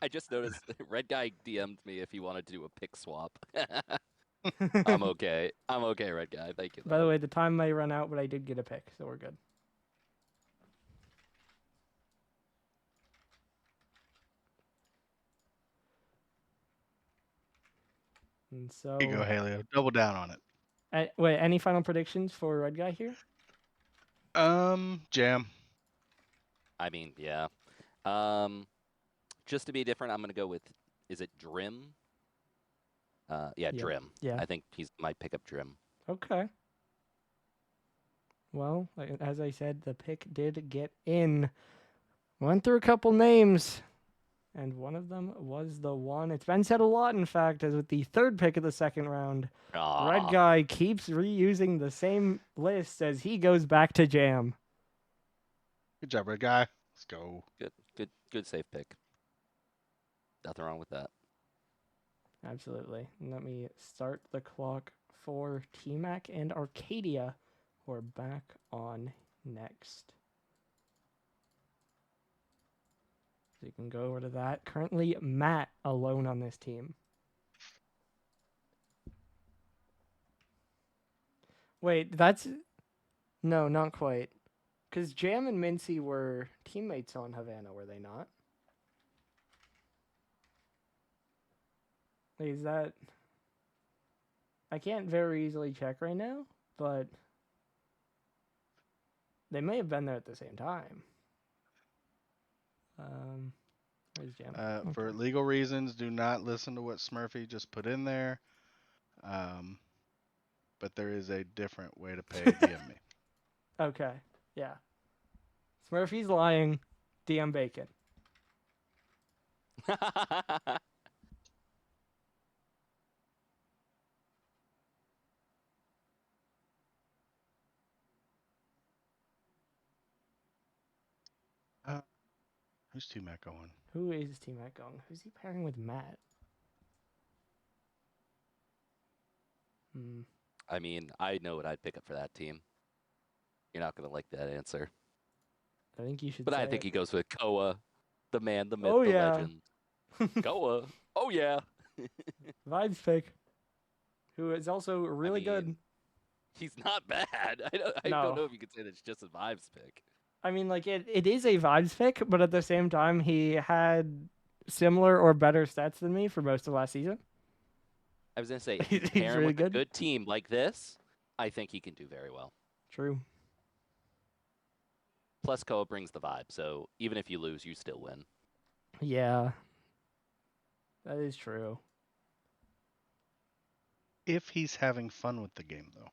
I just noticed Red Guy DM'd me if he wanted to do a pick swap. I'm okay. I'm okay, Red Guy. Thank you. By the though. way, the time may run out, but I did get a pick, so we're good. And so, Here you go, Haley. Double down on it. wait, any final predictions for Red Guy here? Jam. I mean, yeah. Just to be different, I'm gonna go with. Is it Drim? Yeah, Yep. Drim. Yeah. I think he's might pick up Drim. Okay. Well, as I said, the pick did get in. Went through a couple names, and one of them was the one. It's been said a lot, in fact, as with the third pick of the second round. Red Aw. Guy keeps reusing the same list as he goes back to Jam. Good job, Red Guy. Let's go. Good safe pick. Nothing wrong with that. Absolutely. And let me start the clock for T-Mac and Arcadia, who are back on next. So you can go over to that. Currently, Matt alone on this team. Wait, that's no, not quite. Because Jam and Mincy were teammates on Havana, were they not? Like, is that? I can't very easily check right now, but they may have been there at the same time. Where's Jam? For Okay. legal reasons, do not listen to what Smurfy just put in there. But there is a different way to pay. DM me. Okay. Yeah. Smurfy's lying. DM Bacon. Who's T-Mac going? Who is T-Mac going? Who's he pairing with Matt? Hmm. I mean, I know what I'd pick up for that team. You're not gonna like that answer, I think you should but say I think it. he goes with Koa, the man, the myth, Oh, the yeah. legend. Koa. Oh yeah. Vibes pick. Who is also really good. mean, He's not bad. I No. don't know if you could say that's just a vibes pick. I mean, like, it is a vibes pick, but at the same time, he had similar or better stats than me for most of last season. I was gonna say, if you He's pair him really with good. a good team like this, I think he can do very well. True. Plus, Koa brings the vibe, so even if you lose, you still win. Yeah. That is true. If he's having fun with the game, though.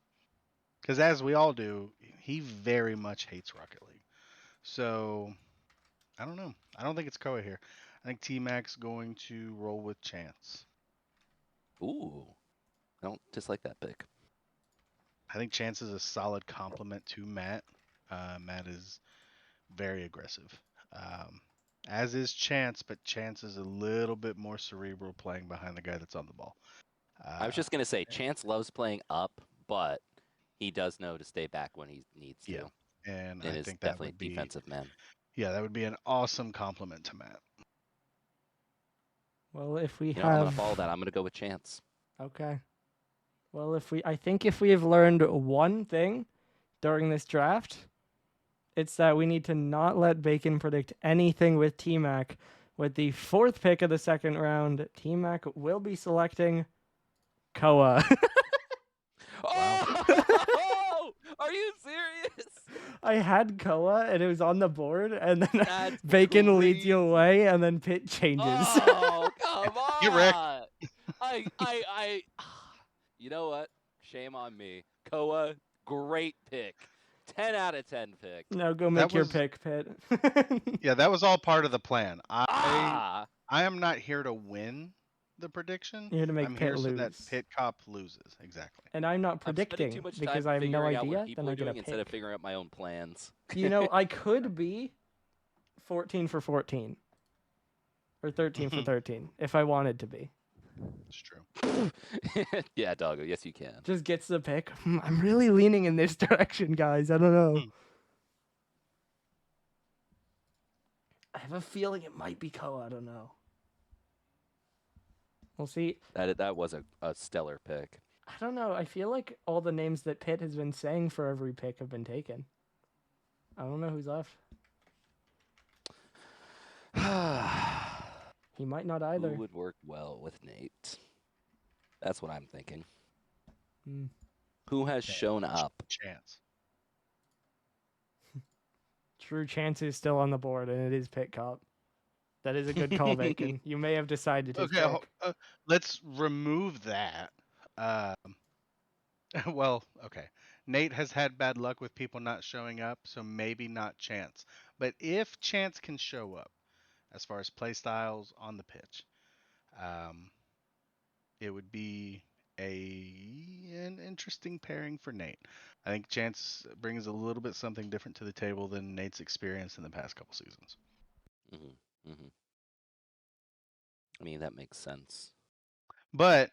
Because as we all do, he very much hates Rocket League. So, I don't know. I don't think it's Koa here. I think T-Mac's going to roll with Chance. Ooh, I don't dislike that pick. I think Chance is a solid complement to Matt. Matt is very aggressive, as is Chance, but Chance is a little bit more cerebral playing behind the guy that's on the ball. I was just gonna say, Chance loves playing up, but he does know to stay back when he needs to. Yeah, and And I is think that definitely would a be defensive man. that would be an awesome compliment to Matt. Well, if we You know, I'm gonna have follow that. I'm gonna go with Chance. Okay. Well, I think if we have learned one thing during this draft, it's that we need to not let Bacon predict anything with T-Mac. With the 4th pick of the second round, T-Mac will be selecting Koa. Oh, are you serious? I had Koa and it was on the board, and then That's Bacon leads you crazy. away, and then Pitt changes. Oh, come Get wrecked. on. You know what? Shame on me. Koa, great pick. 10 out of 10 pick. Now go That make your was pick, Pitt. yeah, that was all part of the plan. Ah! I am not here to win the prediction. You're here to make I'm Pitt here so that lose. Pit Cop loses. Exactly. And I'm not I'm spending too predicting much because time I have no figuring out what idea. people Then I are get a doing instead of pick. figuring out my own plans. You know, I could be 14 for 14 or 13 for 13 if I wanted to be. It's true. Yeah, doggo. Yes, you can. Just gets the pick. I'm really leaning in this direction, guys. I don't know. I have a feeling it might be Koa. I don't know. We'll see. That was a stellar pick. I don't know. I feel like all the names that Pitt has been saying for every pick have been taken. I don't know who's left. He might not either. Who would work well with Nate? That's what I'm thinking. Who has shown up? Chance. True Chance is still on the board, and it is Pitt Cop. That is a good call, Bacon. You may have decided his Okay, pick. let's remove that. Well, okay. Nate has had bad luck with people not showing up, so maybe not Chance. But if Chance can show up, as far as play styles on the pitch, it would be an interesting pairing for Nate. I think Chance brings a little bit something different to the table than Nate's experience in the past couple seasons. I mean, that makes sense. But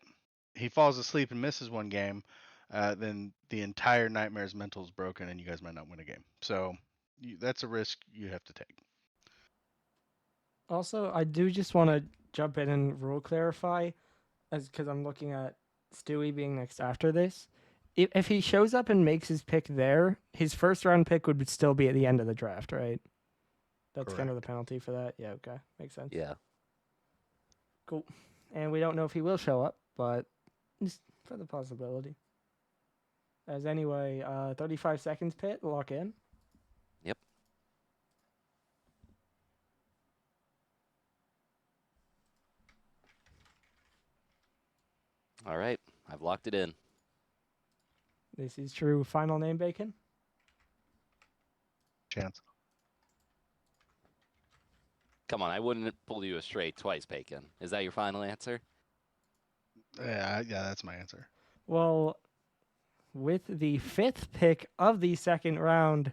he falls asleep and misses one game, then the entire Nightmares mental is broken, and you guys might not win a game. So that's a risk you have to take. Also, I do just want to jump in and rule clarify, as because I'm looking at Stewie being next after this. If he shows up and makes his pick there, his first round pick would still be at the end of the draft, right? That's kind of the Correct. penalty for that. Yeah, okay. Makes sense. Yeah. Cool. And we don't know if he will show up, but just for the possibility. As anyway, 35 seconds pit, lock in. Yep. All right. I've locked it in. This is true. Final name, Bacon? Chance. Come on, I wouldn't pull you straight twice, Bacon. Is that your final answer? Yeah, that's my answer. Well, with the 5th pick of the second round,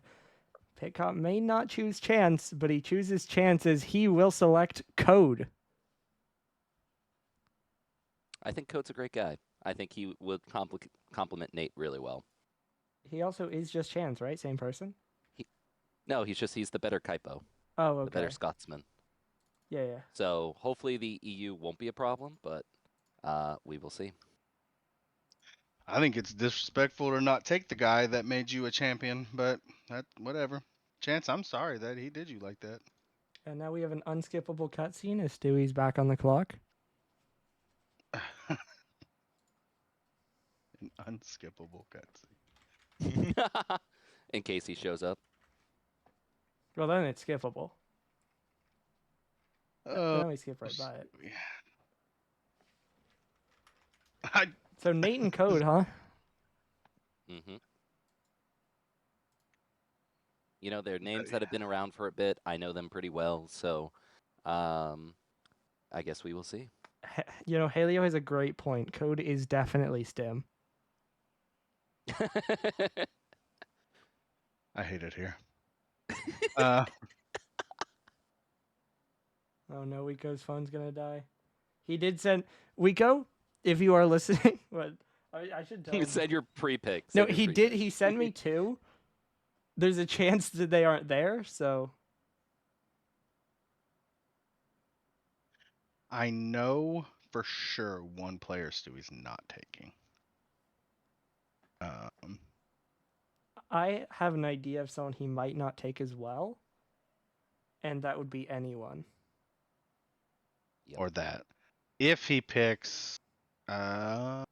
Pitcop may not choose Chance, but he chooses Chance as he will select Code. I think Coate's a great guy. I think he would complement Nate really well. He also is just Chance, right? Same person? No, he's the better Kaipo, Oh, okay. the better Scotsman. Yeah. So hopefully the EU won't be a problem, but we will see. I think it's disrespectful to not take the guy that made you a champion, but that whatever. Chance, I'm sorry that he did you like that. And now we have an unskippable cutscene as Stewie's back on the clock. An unskippable cutscene. In case he shows up. Well, then it's skippable. Oh, Then we skip right by it. I, So Nate and Code, huh? Mm-hmm. You know, they're names that have been around for a bit. I know them pretty well, so I guess we will see. You know, Halio has a great point. Code is definitely Stim. I hate it here. Oh no, Wiko's phone's gonna die. He did send Wiko, if you are listening. What I should tell You him. said your pre-pick. No, he did. He sent me 2. There's a chance that they aren't there, so I know for sure one player Stewie's not taking. I have an idea of someone he might not take as well, and that would be anyone. Yep. Or that. If he picks, I'm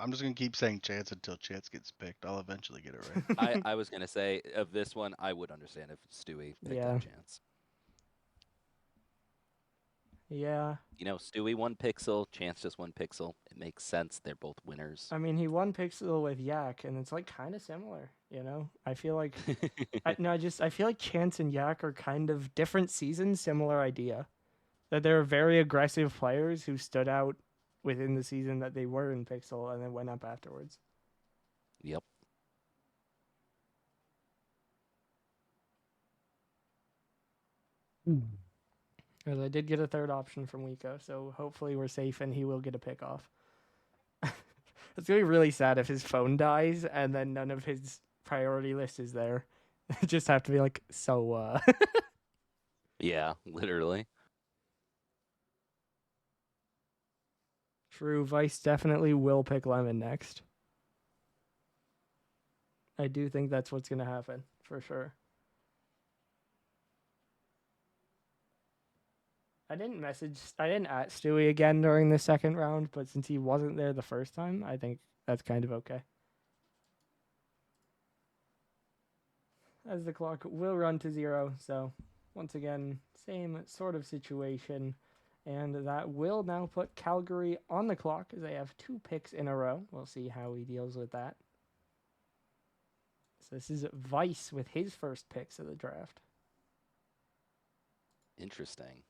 just gonna keep saying Chance until Chance gets picked. I'll eventually get it right. I was gonna say of this one, I would understand if Stewie picked Yeah. up Chance. Yeah. You know, Stewie 1 pixel, Chance just 1 pixel. It makes sense. They're both winners. I mean, he won Pixel with Yak, and it's like kind of similar. You know, I feel like I feel like Chance and Yak are kind of different seasons, similar idea. That they're very aggressive players who stood out within the season that they were in Pixel and then went up afterwards. Yep. Because I did get a third option from Wiko, so hopefully we're safe and he will get a pick off. It's gonna be really sad if his phone dies and then none of his priority list is there. Just have to be like, so Yeah, literally. True, Vice definitely will pick Lemon next. I do think that's what's gonna happen, for sure. I didn't at Stewie again during the second round, but since he wasn't there the first time, I think that's kind of okay. As the clock will run to 0, so once again, same sort of situation. And that will now put Calgary on the clock as they have 2 picks in a row. We'll see how he deals with that. So this is Vice with his first picks of the draft. Interesting.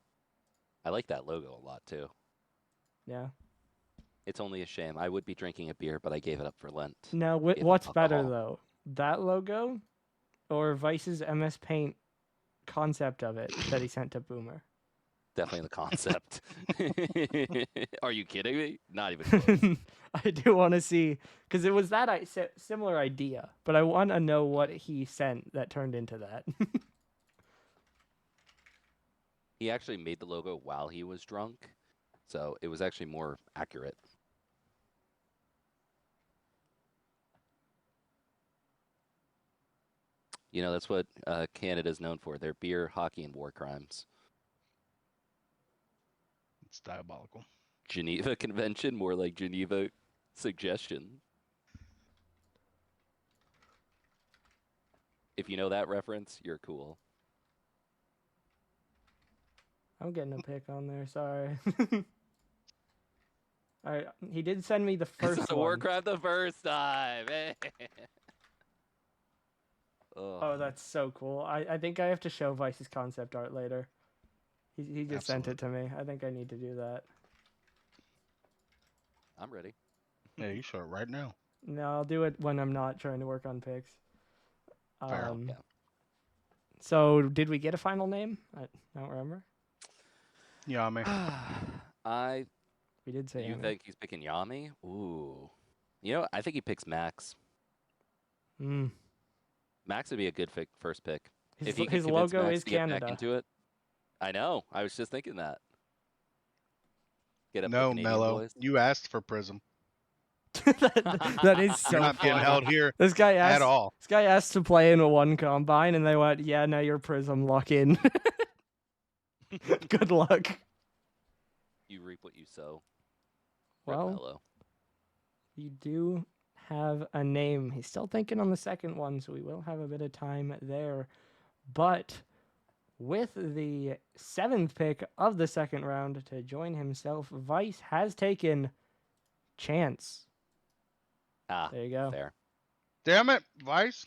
I like that logo a lot too. Yeah. It's only a shame. I would be drinking a beer, but I gave it up for Lent. Now, Gave up what's better alcohol. though? That logo or Vice's MS Paint concept of it that he sent to Boomer? Definitely the concept. Are you kidding me? Not even close. I do want to see, because it was that similar idea, but I want to know what he sent that turned into that. He actually made the logo while he was drunk, so it was actually more accurate. You know, that's what Canada's known for. Their beer, hockey, and war crimes. It's diabolical. Geneva Convention, more like Geneva Suggestion. If you know that reference, you're cool. I'm getting a pick on there. Sorry. All right, he did send me the It's first not a one. war crime the first time. Hey. Oh, that's so cool. I think I have to show Vice's concept art later. He just sent it to me. I think I need to do that. I'm ready. Yeah, you show it right now. No, I'll do it when I'm not trying to work on picks. Fair. Yeah. So did we get a final name? I don't remember. Yami. We did say You Yami. think he's picking Yami? Ooh. You know, I think he picks Max. Mm. Max would be a good first pick. His, If you could his convince logo Max is to get back Canada. into it. I know. I was just thinking that. Get up the No, Canadian Mello. boys. You asked for Prism. that is so You're not being funny. held here This guy at asked. all. This guy asked to play in a one combine, and they went, "Yeah, now you're Prism. Lock in. Good luck." You reap what you sow. Well, Mello. you do have a name. He's still thinking on the second one, so we will have a bit of time there. But with the 7th pick of the second round to join himself, Vice has taken Chance. Ah, There you go. fair. Damn it, Vice.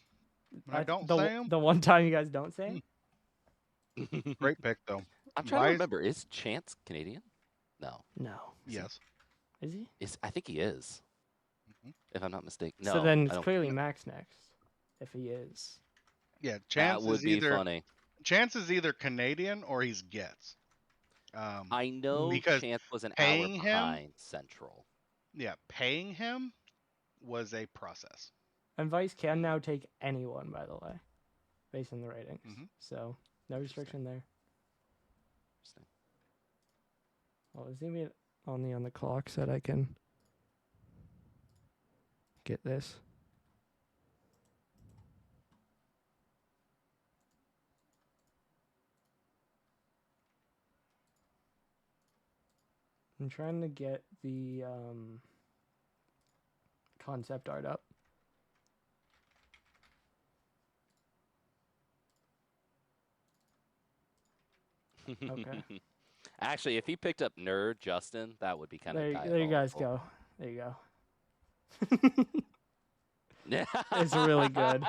When I don't say him. The one time you guys don't say him? Great pick, though. I'm trying to Vice- remember. Is Chance Canadian? No. No. Yes. Is he? I think he is. Mhm. If I'm not mistaken. No. So then I it's don't clearly think Max next, if he is. Yeah, that Chance would is be either funny. Chance is either Canadian or he's Gets. I know because Chance was an hour paying him- behind Central. Yeah, paying him was a process. And Vice can now take anyone, by the way, based on the ratings. Mhm. So no restriction there. Interesting. Well, is he only on the clock so that I can get this? I'm trying to get the concept art up. Okay. Actually, if he picked up Nerd Justin, that would be kind of There you guys go. There you go. It's really good.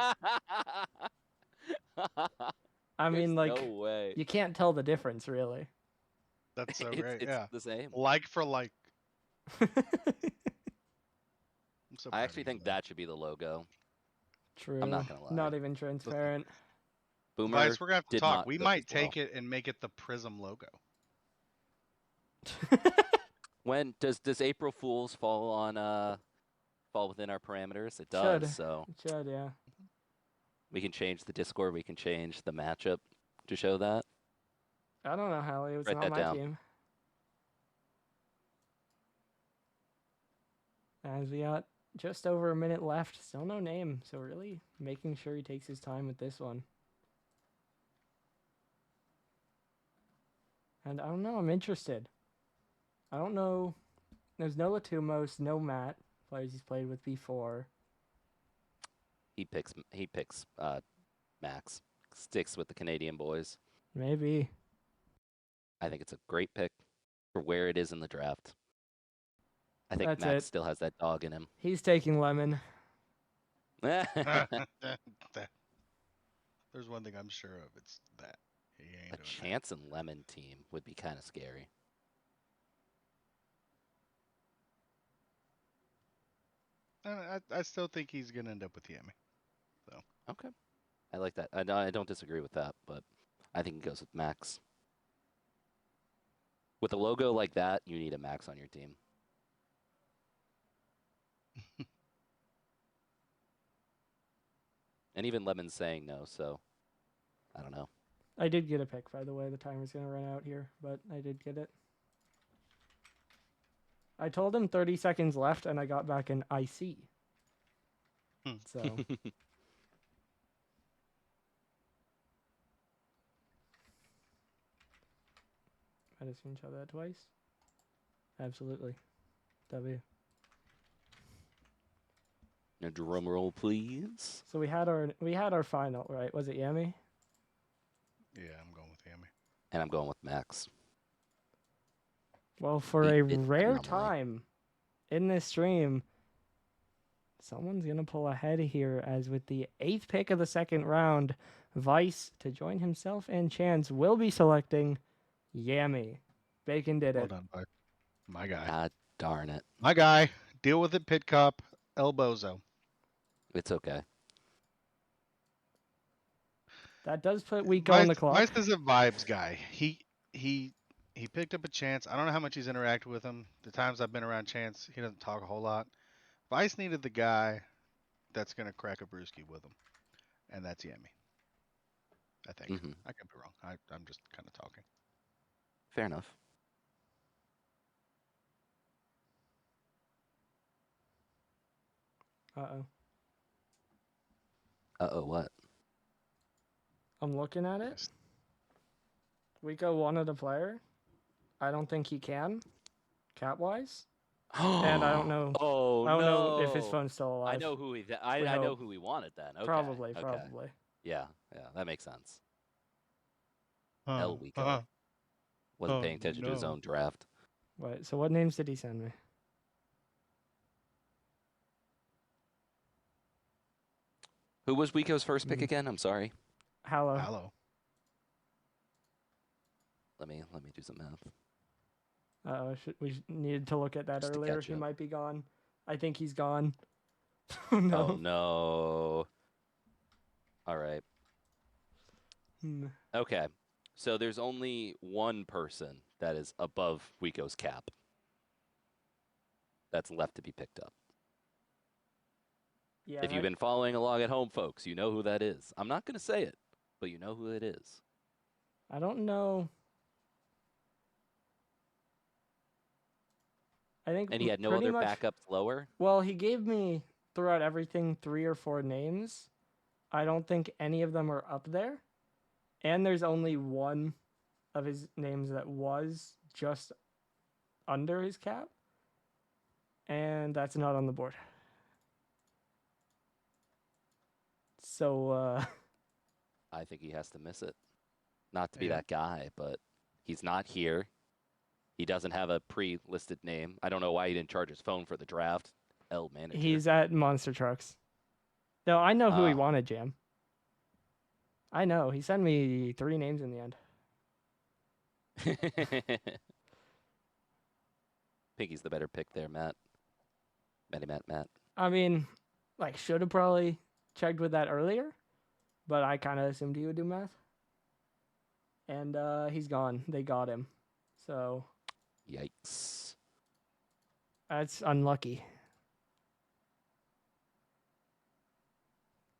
I mean, like, no way. you can't tell the difference, really. That's so it's great. Yeah. the same. Like for like. I'm so I proud actually of you, think man. that should be the logo. True. I'm not gonna lie. Not even transparent. Boomer Vice, we're gonna have to did talk. not We cook might as well. take it and make it the Prism logo. When does April Fools fall on fall within our parameters? It Should. does. So It should, yeah. we can change the Discord. We can change the matchup to show that. I don't know, Hallie. It's Write not that my down. team. As we got just over a minute left, still no name. So really making sure he takes his time with this one. And I don't know, I'm interested. I don't know. There's no Latumos, no Matt, players he's played with before. He picks Max. Sticks with the Canadian boys. Maybe. I think it's a great pick for where it is in the draft. I think That's Max it. still has that dog in him. He's taking Lemon. There's one thing I'm sure of. It's that. He ain't A doing Chance and Lemon team would be kind of scary. that. I still think he's gonna end up with Yami. Okay. I like that. I don't disagree with that, but I think it goes with Max. With a logo like that, you need a Max on your team. And even Lemon's saying no, so I don't know. I did get a pick, by the way. The timer's going to run out here, but I did get it. I told him 30 seconds left, and I got back an IC. So, I just screenshot that twice. Absolutely. W. A drum roll, please. So we had our final, right? Was it Yami? Yeah, I'm going with Yami. And I'm going with Max. Well, for We a did rare phenomenally. time in this stream, someone's going to pull ahead here as with the 8th pick of the second round, Vice, to join himself and Chance, will be selecting Yami. Bacon did Well it. done, bud. My guy. God darn it. My guy. Deal with it, Pit Cop. Elbozo. It's okay. That does put Wiko on the clock. Vice is a vibes guy. He picked up a Chance. I don't know how much he's interacted with him. The times I've been around Chance, he doesn't talk a whole lot. Vice needed the guy that's gonna crack a brewski with him, and that's Yami. I think. Hmm. I could be wrong. I'm just kind of talking. Fair enough. Uh-oh. Uh-oh, what? I'm looking at it. Wiko wanted a player. I don't think he can, cap-wise. And I don't know. Oh, I don't no. know if his phone's still alive. I know who he. I know hope. who he wanted then. Okay. Probably, okay. probably. Yeah, that makes sense. El Wico Uh, wasn't paying attention to his no. own draft. Wait, so what names did he send me? Who was Wico's first pick again? I'm sorry. Hello. Hello. Let me do some math. We needed to look at that Just to earlier. catch He up. might be gone. I think he's gone. Oh no. Oh no. All right. Hmm. Okay. So there's only one person that is above Wico's cap. That's left to be picked up. Yeah. If you've been following along at home, folks, you know who that is. I'm not going to say it, but you know who it is. I don't know. I think. And he had no pretty other much, backups lower. Well, he gave me throughout everything 3 or 4 names. I don't think any of them are up there. And there's only one of his names that was just under his cap. And that's not on the board. So, I think he has to miss it. Not to be Yeah. that guy, but he's not here. He doesn't have a pre-listed name. I don't know why he didn't charge his phone for the draft. L manager. he's at Monster Trucks. No, I know who he Ah. wanted, Jam. I know. He sent me 3 names in the end. Pinky's the better pick there, Matt. Matt. I mean, like, should have probably checked with that earlier, but I kind of assumed he would do math. And he's gone. They got him. So Yikes. that's unlucky.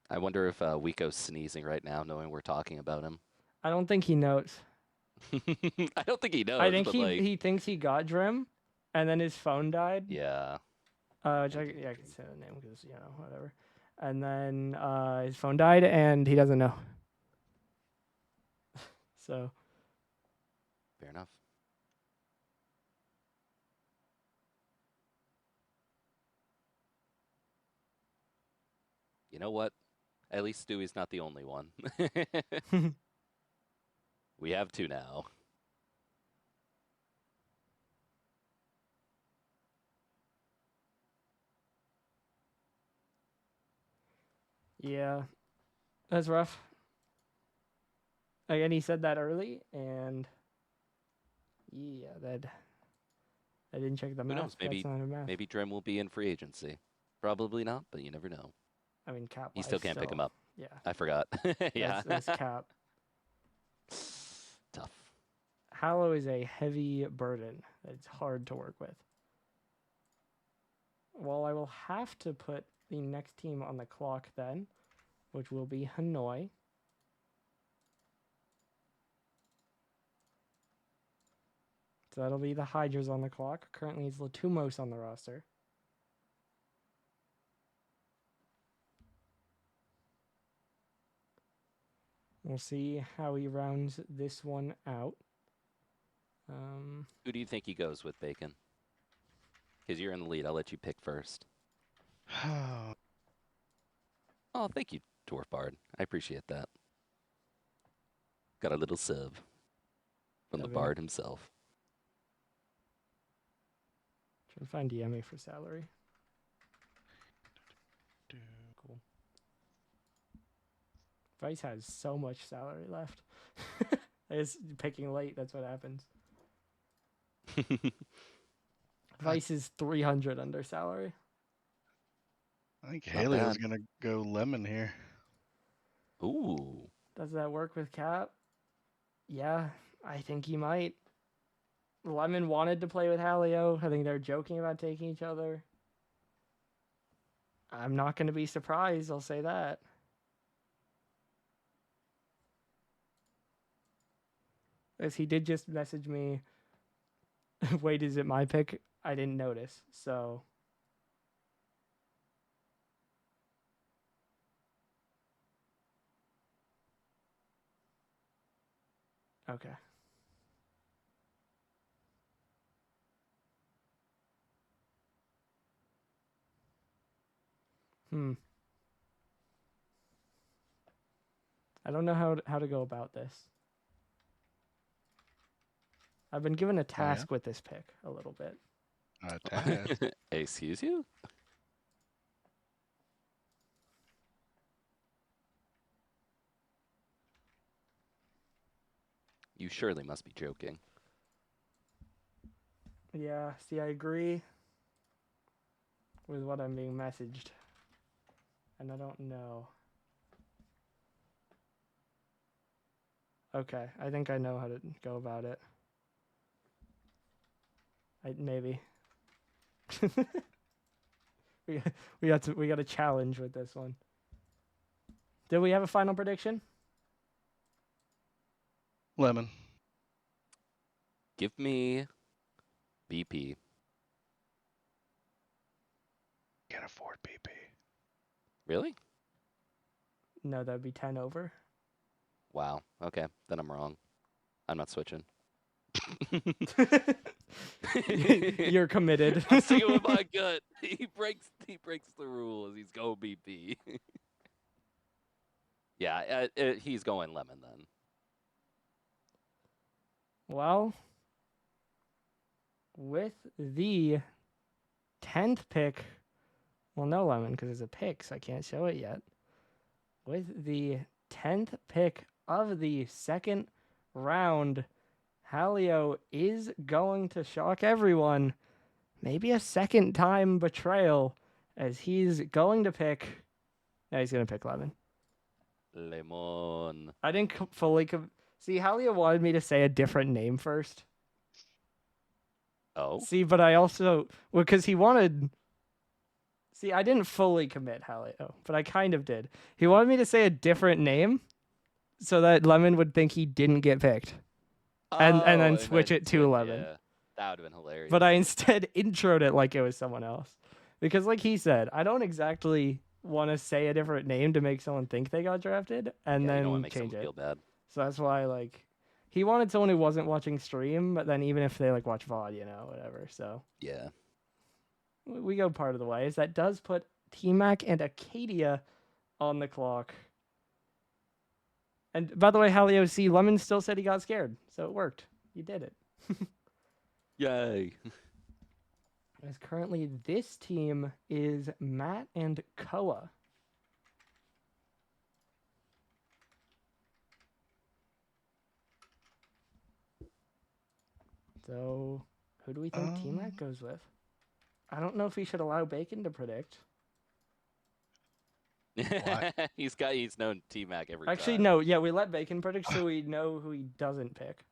I wonder if Wico's sneezing right now, knowing we're talking about him. I don't think he knows. I don't think he knows. I think but he thinks he got Drim, and then his phone died. Yeah. I can say the name because, whatever. And then his phone died, and he doesn't know. So. Fair enough. You know what? At least Stewie's not the only one. We have 2 now. Yeah, that's rough. Again, he said that early, and yeah, I didn't check the Who math. knows? Maybe That's not a math. maybe Drim will be in free agency. Probably not, but you never know. I mean, cap. You still can't pick him up. Yeah, I forgot. Yeah. that's cap. Tough. Hallow is a heavy burden. It's hard to work with. Well, I will have to put the next team on the clock then, which will be Hanoi. So that'll be the Hydras on the clock. Currently, it's Latumos on the roster. We'll see how he rounds this one out. Who do you think he goes with, Bacon? Because you're in the lead. I'll let you pick first. Oh, thank you, Dwarf Bard. I appreciate that. Got a little sub from the Seven. Bard himself. Trying to find Yemi for salary. Cool. Vice has so much salary left. It's picking late. That's what happens. Vice is 300 under salary. I think Not Halio's bad. gonna go lemon here. Ooh. Does that work with Cap? Yeah, I think he might. Lemon wanted to play with Halio. I think they're joking about taking each other. I'm not going to be surprised. I'll say that. As he did just message me, wait, is it my pick? I didn't notice. So. Okay. I don't know how to go about this. I've been given a task with this pick a little bit. Task. Excuse you? You surely must be joking. Yeah, see, I agree with what I'm being messaged. And I don't know. Okay, I think I know how to go about it. Maybe. we got a challenge with this one. Did we have a final prediction? Lemon. Give me BP. Can't afford BP. Really? No, that'd be 10 over. Wow. Okay, then I'm wrong. I'm not switching. You're committed. I'm sticking with my gut. He breaks the rules. He's go BP. Yeah, he's going lemon then. Well, with the 10th pick, well, no lemon because it's a pick, so I can't show it yet. With the 10th pick of the second round, Halio is going to shock everyone. Maybe a second time betrayal as he's going to pick. No, he's going to pick lemon. Lemon. I didn't fully see. Halio wanted me to say a different name first. Oh. See, but I also because he wanted. See, I didn't fully commit Halio, but I kind of did. He wanted me to say a different name so that Lemon would think he didn't get picked. And then switch it to 11. Yeah, that would have been hilarious. But I instead introed it like it was someone else. Because like he said, I don't exactly want to say a different name to make someone think they got drafted and then you don't want to make change someone it. feel bad. So that's why like he wanted someone who wasn't watching stream, but then even if they like watch VOD, whatever. So yeah. We go part of the way. Is that does put T-Mac and Acadia on the clock. And by the way, Halio, see, Lemon still said he got scared, so it worked. You did it. Yay. As currently this team is Matt and Koa. So who do we think T-Mac goes with? I don't know if we should allow Bacon to predict. He's known T-Mac every Actually, time. no. Yeah, we let Bacon predict so we know who he doesn't pick.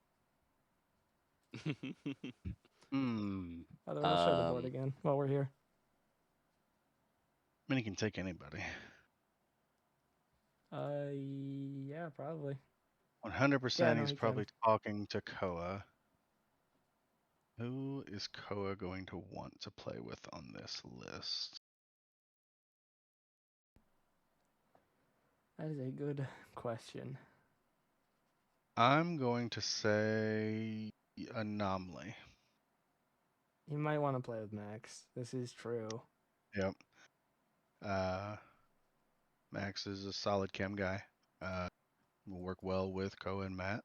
By the way, I'll show the board again while we're here. I mean, he can take anybody. Yeah, probably. 100% he's probably talking to Koa. Who is Koa going to want to play with on this list? That is a good question. I'm going to say anomaly. You might want to play with Max. This is true. Yep. Max is a solid chem guy. Will work well with Koa and Matt.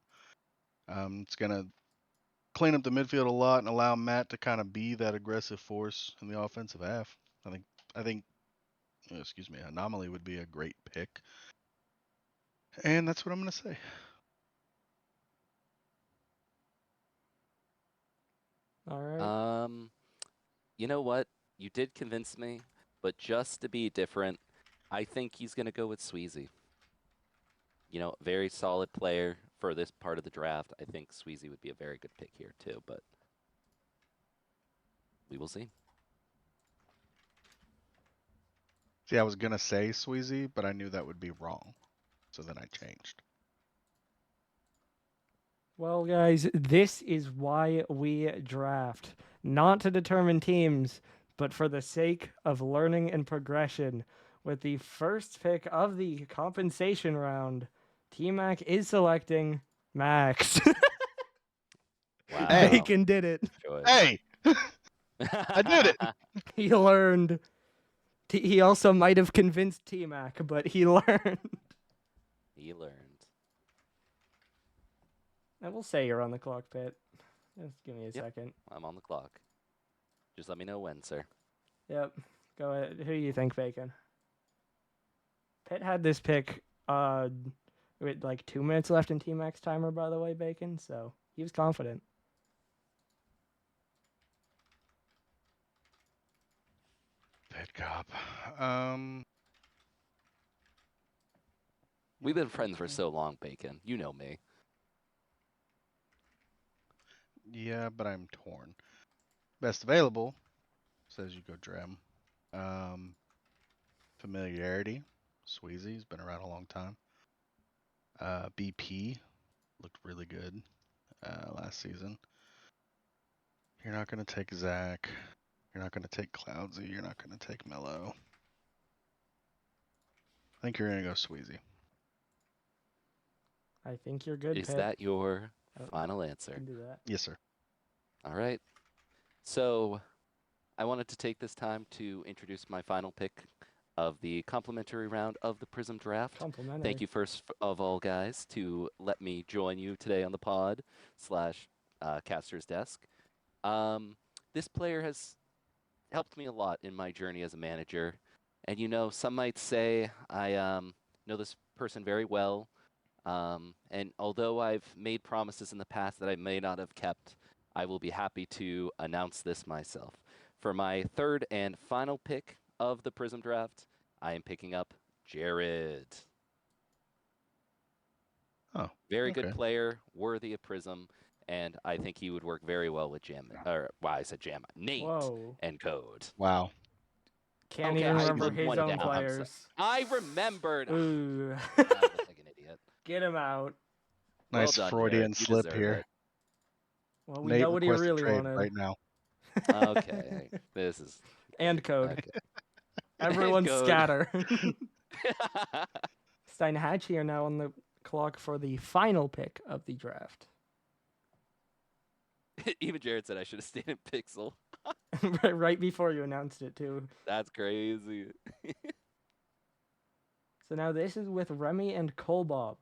It's gonna clean up the midfield a lot and allow Matt to kind of be that aggressive force in the offensive half. I think excuse me, anomaly would be a great pick. And that's what I'm gonna say. All right. You know what? You did convince me, but just to be different, I think he's going to go with Sweezy. You know, very solid player for this part of the draft. I think Sweezy would be a very good pick here too, but we will see. See, I was gonna say Sweezy, but I knew that would be wrong. So then I changed. Well, guys, this is why we draft. Not to determine teams, but for the sake of learning and progression. With the first pick of the compensation round, T-Mac is selecting Max. Wow. Hey. Bacon did it. Hey, I did it. He learned. He also might have convinced T-Mac, but he learned. He learned. I will say you're on the clock, Pitt. Just give me a second. I'm on the clock. Just let me know when, sir. Yep. Go ahead. Who do you think, Bacon? Pitt had this pick with like 2 minutes left in T-Mac's timer, by the way, Bacon, so he was confident. Pit cop. We've been friends for so long, Bacon. You know me. Yeah, but I'm torn. Best available says you go Drem. Familiarity. Sweezy's been around a long time. BP looked really good last season. You're not gonna take Zach. You're not gonna take Cloudsy. You're not gonna take Mello. I think you're gonna go Sweezy. I think you're good, Is Pitt. that your Oh, final You answer? can do that. Yes, sir. All right. So I wanted to take this time to introduce my final pick of the complimentary round of the Prism draft. Complimentary. Thank you first of all, guys, to let me join you today on the pod / caster's desk. This player has helped me a lot in my journey as a manager. And, you know, some might say I know this person very well. And although I've made promises in the past that I may not have kept, I will be happy to announce this myself. For my third and final pick of the Prism draft, I am picking up Jared. Oh, Very okay. good player, worthy of Prism, and I think he would work very well with Nate Whoa. and Code. Wow. Can't Okay, even I remember looked his one own down. I'm players. I remembered. Ooh. I look like an idiot. Get him out. Well Nice done, Freudian Jared. You slip deserve here. it. Well, we Nate know what he requests a really trade wanted. right now. Okay, this is And Code. okay. Everyone Code. scatter. Stein Hatch here now on the clock for the final pick of the draft. Even Jared said I should have stayed in Pixel. Right before you announced it, too. That's crazy. So now this is with Remy and Colbob.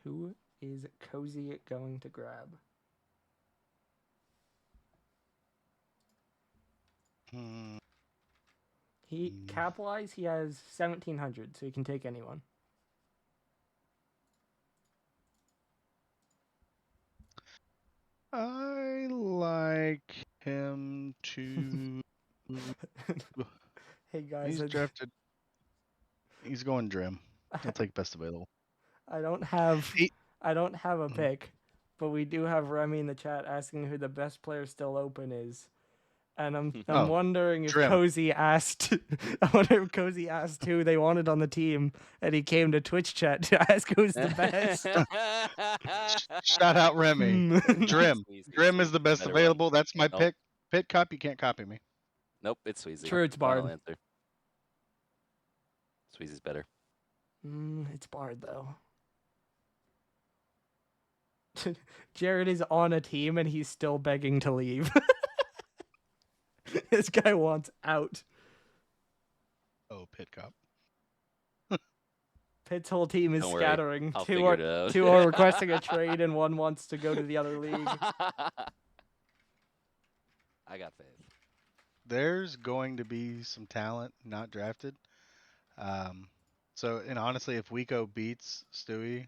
Who is Cozy going to grab? Cap-wise, he has 1,700, so he can take anyone. I like him to. Hey guys, He's drafted. He's going Drim. He'll take best available. I don't have a Mhm. pick, but we do have Remy in the chat asking who the best player still open is. And I'm Oh, wondering if Drim. Cozy asked I wonder if Cozy asked who they wanted on the team, and he came to Twitch chat to ask who's the best. Shout out Remy. Drim. Sweezy, Drim is the Sweezy's best better available. That's my Nope. pick. Pit cop, you can't copy me. Nope, it's Sweezy. True, it's Final Bard. answer. Sweezy's better. It's Bard though. Jared is on a team and he's still begging to leave. This guy wants out. Oh, Pit Cop. Pitt's whole team is Don't worry, scattering. I'll Two figure are it out. two are requesting a trade, and one wants to go to the other league. I got faith. There's going to be some talent not drafted. And honestly, if Wico beats Stewie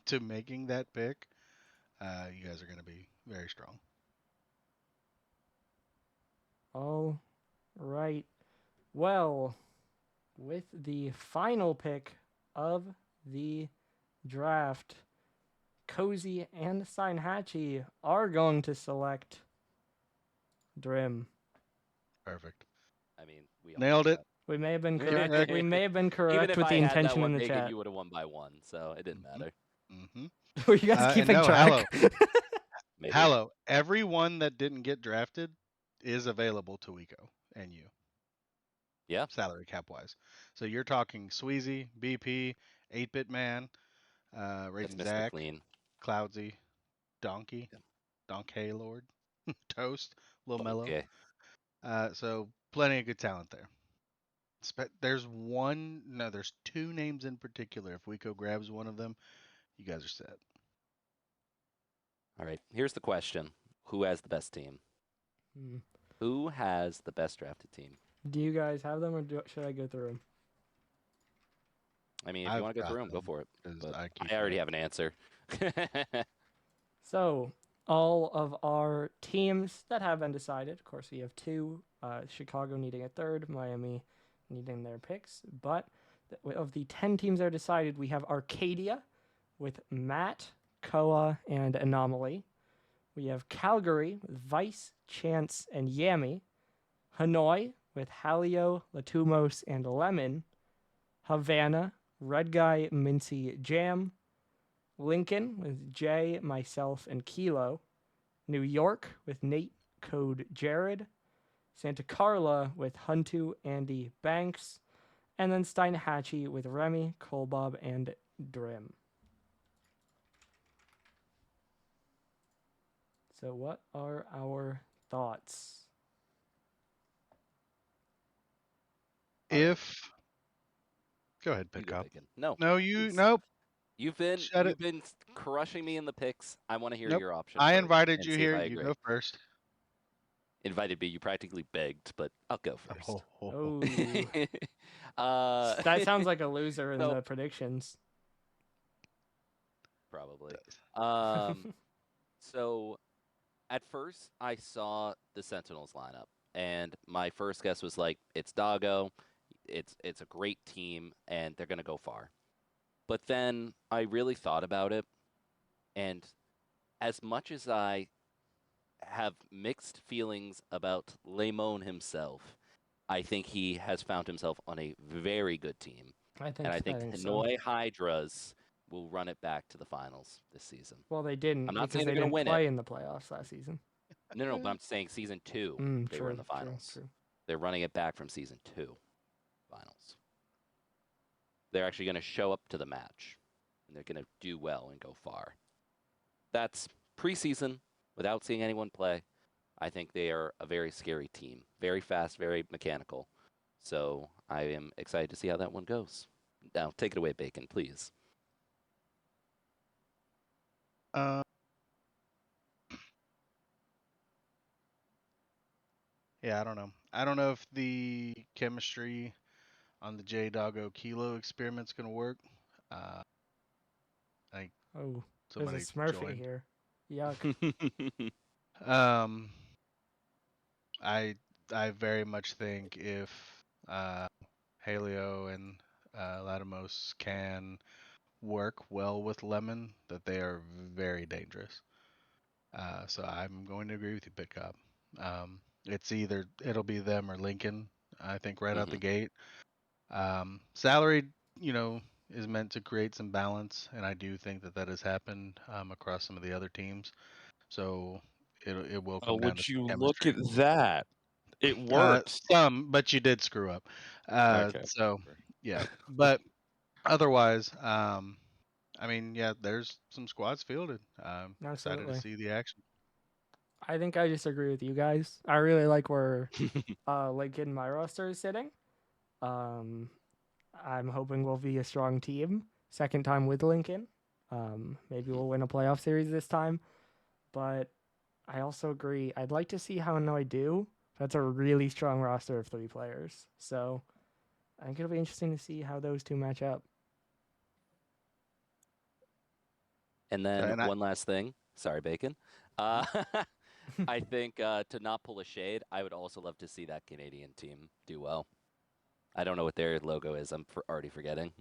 to making that pick, you guys are going to be very strong. All right. Well, with the final pick of the draft, Cozy and Steinhatchee are going to select Drim. Perfect. I mean, we all Nailed knew it. that. We may have been Correct. correct. We may have been Even correct if with I the had that intention one in the bacon, chat. you would have won by one, so it didn't matter. Mm-hmm. Were you guys And keeping no, track? Maybe. Hello. Everyone that didn't get drafted is available to Wico and you. Yeah. Salary cap wise. So you're talking Sweezy, BP, 8-Bit Man, That's Raging Mr. Zach, Clean. Cloudsy, Donkey, Yeah. Donkey Lord, Toast, Lil Mellow. Okay. So plenty of good talent there. There's two names in particular. If Wico grabs one of them, you guys are set. All right. Here's the question: who has the best team? Hmm. Who has the best drafted team? Do you guys have them, or should I go through them? I mean, if I've you want to go got through them, go them, for it. 'cause But keep I already them. have an answer. So, all of our teams that have been decided, of course, we have two, Chicago needing a third, Miami needing their picks. But of the 10 teams that are decided, we have Arcadia with Matt, Koa, and Anomaly. We have Calgary with Vice, Chance, and Yami. Hanoi with Halio, Latumos, and Lemon. Havana, Red Guy, Mincy, Jam. Lincoln with Jay, myself, and Kilo. New York with Nate, Code, Jared. Santa Carla with Huntu, Andy, Banks. And then Steinhatchee with Remy, Kolbob, and Drim. So what are our thoughts? If go ahead, You Pit go, Cop. Bacon. No. No, you it's- nope. You've been Shut it. crushing me in the picks. I want to hear Nope. your option. I first invited and you see if here. I You agree. go first. Invited me. You practically begged, but I'll go first. Oh, uh, that sounds like a loser in So- the predictions. probably. Does. So at first I saw the Sentinels lineup, and my first guess was like, it's Doggo, it's a great team, and they're gonna go far. But then I really thought about it, and as much as I have mixed feelings about Lemon himself, I think he has found himself on a very good team. I think, And I think so. Hanoi Hydras will run it back to the finals this season. Well, they didn't I'm not because saying they they're gonna didn't win play it. in the playoffs last season. No, but I'm saying season 2, they True, were in the finals. True. They're running it back from season 2 finals. They're actually going to show up to the match, and they're going to do well and go far. That's preseason, without seeing anyone play. I think they are a very scary team. Very fast, very mechanical. So I am excited to see how that one goes. Now, take it away, Bacon, please. Yeah, I don't know. I don't know if the chemistry on the J Doggo Kilo experiment's gonna work. I Oh, somebody there's a Smurfy joined. here. Yuck. I very much think if Halio and Latimos can work well with Lemon, that they are very dangerous. So I'm going to agree with you, Pitcop. It'll be them or Lincoln. I think right out the gate. Salary, is meant to create some balance, and I do think that has happened across some of the other teams. So it will come down to Would you some look chemistry. at that? It works. Some, but you did screw up. Okay. So yeah, but otherwise, I mean, yeah, there's some squads fielded. Excited to Absolutely. see the action. I think I just agree with you guys. I really like where Lincoln my roster is sitting. Um, I'm hoping we'll be a strong team. Second time with Lincoln. Maybe we'll win a playoff series this time. But I also agree. I'd like to see how Hanoi do. That's a really strong roster of 3 players. So I think it'll be interesting to see how those two match up. And So, then and I, one last thing. Sorry, Bacon. I think to not pull a shade, I would also love to see that Canadian team do well. I don't know what their logo is. I'm already forgetting.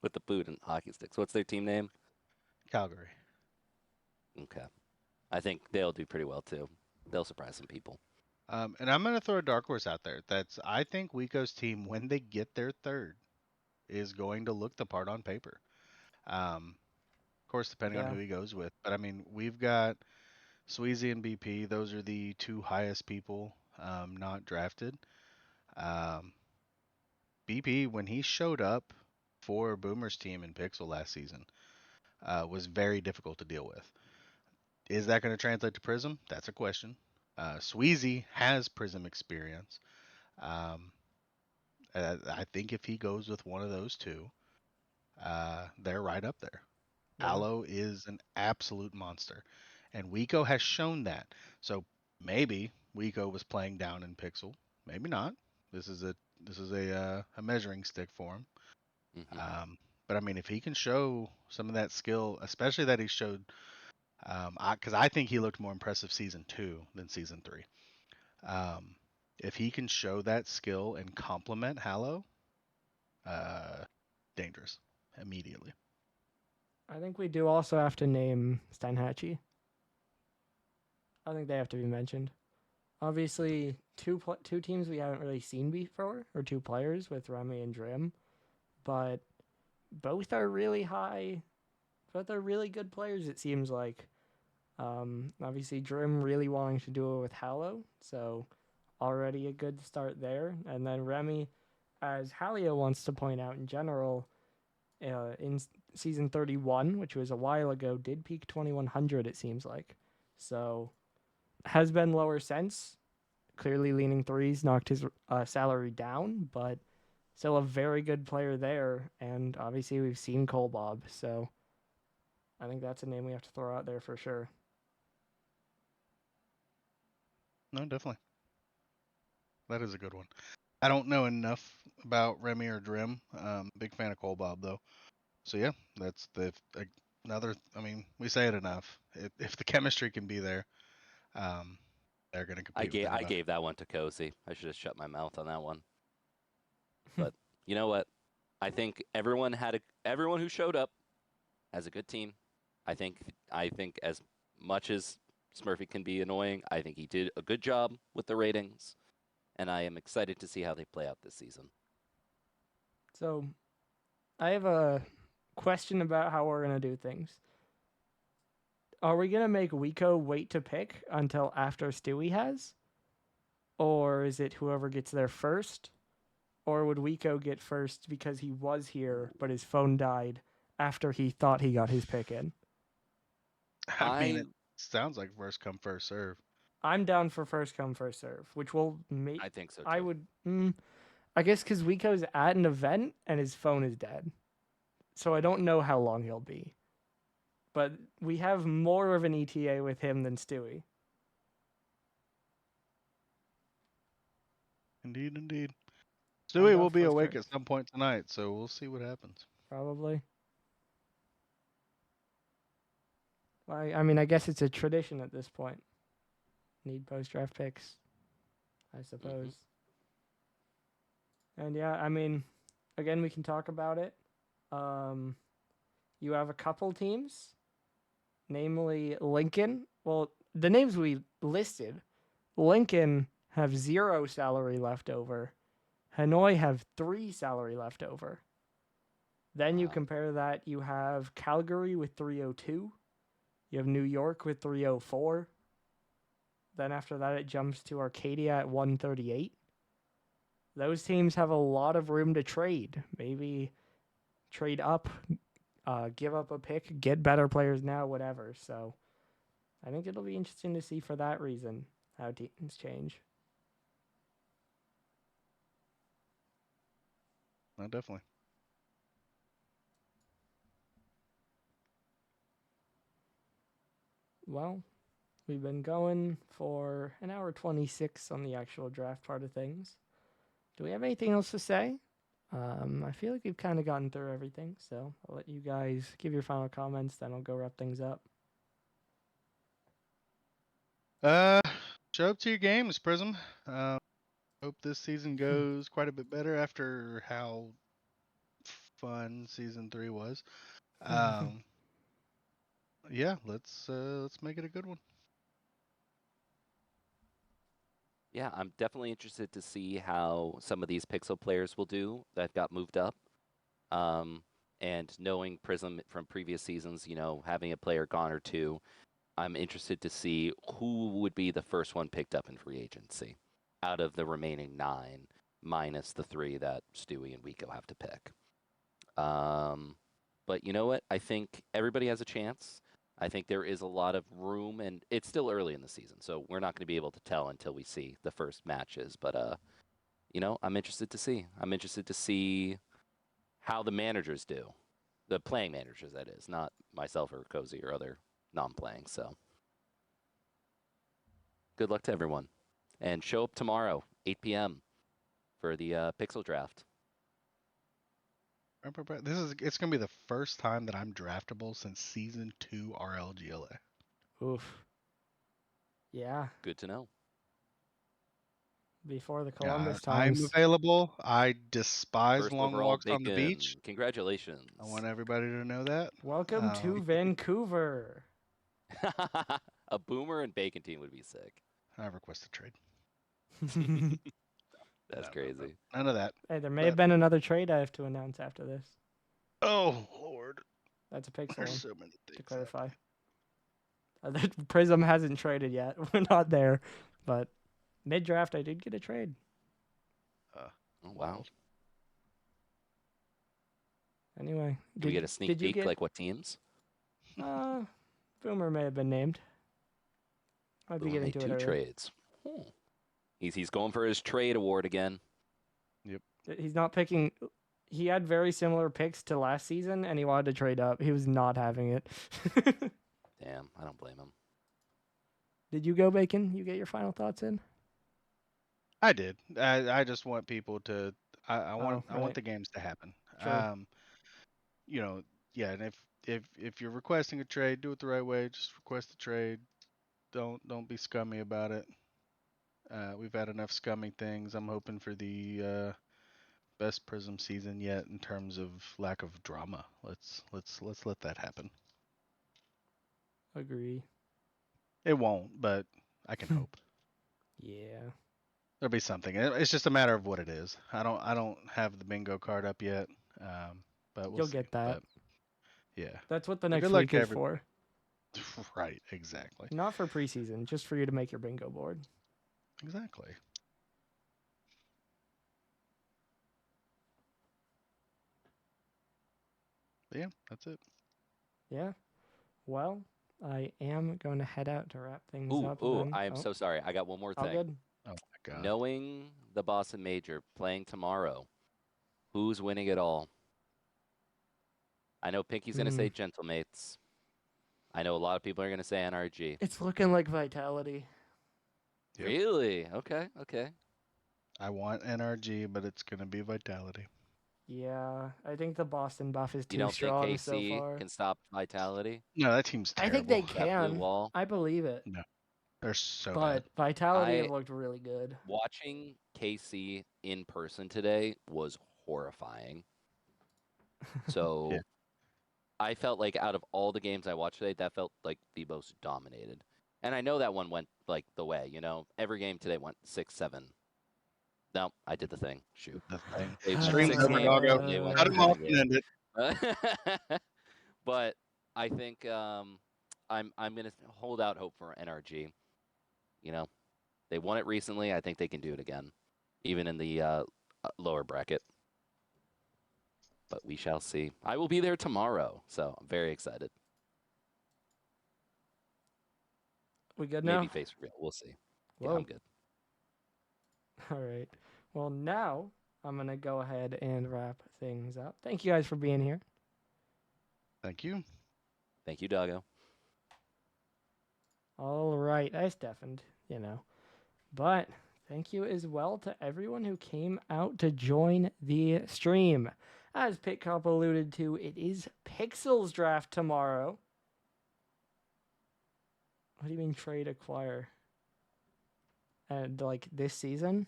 With the boot and hockey sticks. What's their team name? Calgary. Okay. I think they'll do pretty well too. They'll surprise some people. And I'm going to throw a dark horse out there. I think Wico's team, when they get their third, is going to look the part on paper. Of course, depending on Yeah. who he goes with. But I mean, we've got Sweezy and BP. Those are the 2 highest people not drafted. BP, when he showed up for Boomer's team in Pixel last season, was very difficult to deal with. Is that going to translate to Prism? That's a question. Sweezy has Prism experience. Um, I think if he goes with one of those 2, they're right up there. Yeah. Aloe is an absolute monster, and Wico has shown that. So maybe Wico was playing down in Pixel, maybe not. This is a measuring stick for him. Hmm. But I mean, if he can show some of that skill, especially that he showed, because I think he looked more impressive season 2 than season 3. Um, if he can show that skill and complement Hallow, uh, dangerous immediately. I think we do also have to name Steinhatchee. I think they have to be mentioned. Obviously, two teams we haven't really seen before, or 2 players with Remy and Drim, but both are really high. Both are really good players, it seems like. Obviously, Drim really wanting to do it with Hallow, so already a good start there. And then Remy, as Halio wants to point out in general, in season 31, which was a while ago, did peak 2100, it seems like. So has been lower since. Clearly leaning threes knocked his salary down, but still a very good player there. And obviously we've seen Cole Bob, so I think that's a name we have to throw out there for sure. No, definitely. That is a good one. I don't know enough about Remy or Drim. Big fan of Cole Bob though. So yeah, that's another. I mean, we say it enough. If the chemistry can be there, um, they're going to I compete with I anybody. gave that one to Cozy. I should have shut my mouth on that one. But you know what? I think everyone who showed up has a good team. I think as much as Smurfy can be annoying, I think he did a good job with the ratings, and I am excited to see how they play out this season. So I have a question about how we're going to do things. Are we going to make Wico wait to pick until after Stewie has? Or is it whoever gets there first? Or would Wico get first because he was here, but his phone died after he thought he got his pick in? I mean, I it sounds like first come first serve. I'm down for first come, first serve, which will make. I think so I too. would. I guess because Wico's at an event and his phone is dead. So I don't know how long he'll be. But we have more of an ETA with him than Stewie. Indeed, indeed. I'm Stewie down will for be first awake turn. at some point tonight, so we'll see what happens. Probably. I mean, I guess it's a tradition at this point. Need post draft picks, I suppose. And yeah, I mean, again, we can talk about it. You have a couple teams, namely Lincoln. Well, the names we listed, Lincoln have 0 salary left over. Hanoi have 3 salary left over. Then you Wow. compare that, you have Calgary with 302. You have New York with 304. Then after that, it jumps to Arcadia at 138. Those teams have a lot of room to trade. Maybe trade up, give up a pick, get better players now, whatever. So I think it'll be interesting to see for that reason how teams change. No, definitely. Well, we've been going for an hour 26 on the actual draft part of things. Do we have anything else to say? I feel like we've kind of gotten through everything, so I'll let you guys give your final comments, then I'll go wrap things up. Show up to your games, Prism. Hope this season goes quite a bit better after how fun season 3 was. Yeah, let's make it a good one. Yeah, I'm definitely interested to see how some of these Pixel players will do that got moved up. And knowing Prism from previous seasons, having a player gone or two, I'm interested to see who would be the first one picked up in free agency out of the remaining 9, minus the 3 that Stewie and Wico have to pick. But you know what? I think everybody has a chance. I think there is a lot of room, and it's still early in the season, so we're not going to be able to tell until we see the first matches. But I'm interested to see. I'm interested to see how the managers do, the playing managers, that is, not myself or Cozy or other non-playing. So good luck to everyone, and show up tomorrow, 8 p.m. for the Pixel draft. It's gonna be the first time that I'm draftable since season 2 RLGLA. Oof. Yeah, Good to know. before the Columbus I'm times. available. I despise First long overall, walks on the Bacon. beach. Congratulations. I want everybody to know that. Welcome to Vancouver. A Boomer and Bacon team would be sick. I request a trade. That's No, crazy. none of that. Hey, there may have been another trade I have to announce after this. Oh Lord, That's a Pixel there's one, so many things. to clarify. Prism hasn't traded yet. We're not there. But mid-draft, I did get a trade. Oh, wow. Anyway. Did we get a sneak peek, like what teams? Boomer may have been named. I'd be Boomer getting made to it 2 early. trades. He's going for his trade award again. Yep. He's not picking. He had very similar picks to last season, and he wanted to trade up. He was not having it. Damn, I don't blame him. Did you go, Bacon? You get your final thoughts in? I did. I just want people to. I want right. the games to happen. Sure. Yeah, and if you're requesting a trade, do it the right way. Just request a trade. Don't be scummy about it. We've had enough scummy things. I'm hoping for the best Prism season yet in terms of lack of drama. Let's let that happen. Agree. It won't, but I can hope. Yeah. There'll be something. It's just a matter of what it is. I don't have the bingo card up yet, but we'll You'll see. get that. But, yeah. That's what the But next good luck week to is for. Right, exactly. Not for preseason, just for you to make your bingo board. Exactly. But yeah, that's it. Yeah. Well, I am going to head out to wrap things up. I am so sorry. I got one more All thing. good. Oh my god. Knowing the Boston Major playing tomorrow, who's winning it all? I know Pinky's going to say Gentlemates. I know a lot of people are going to say NRG. It's looking like Vitality. Yep. Really? Okay. I want NRG, but it's gonna be Vitality. Yeah, I think the Boston buff is You too don't think strong so KC far. can stop Vitality? No, that team's I terrible. think they That blue can. wall? I believe it. No, they're so But bad. Vitality have looked really good. Watching KC in person today was horrifying. So Yeah. I felt like out of all the games I watched today, that felt like the most dominated. And I know that one went like the way, every game today went 6-7. No, I did the thing. Shoot. The thing. They won Stream's 6 over, games. doggo. They won Cut the him off second and game. end it. But I think I'm gonna hold out hope for NRG. They won it recently. I think they can do it again, even in the lower bracket. but we shall see. I will be there tomorrow, so I'm very excited. We good now? Maybe face reveal. We'll see. Yeah, Whoa. I'm good. All right. Well, now I'm going to go ahead and wrap things up. Thank you guys for being here. Thank you. Thank you, Doggo. All right. I deafened, But thank you as well to everyone who came out to join the stream. As Pitcop alluded to, it is Pixels draft tomorrow. What do you mean trade acquire? And like this season?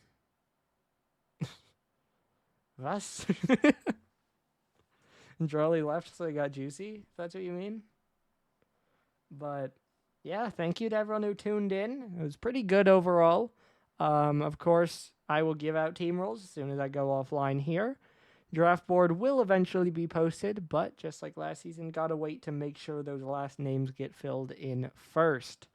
Was? And Charlie left, so they got juicy, if that's what you mean. But yeah, thank you to everyone who tuned in. It was pretty good overall. Of course, I will give out team roles as soon as I go offline here. Draft board will eventually be posted, but just like last season, gotta wait to make sure those last names get filled in first.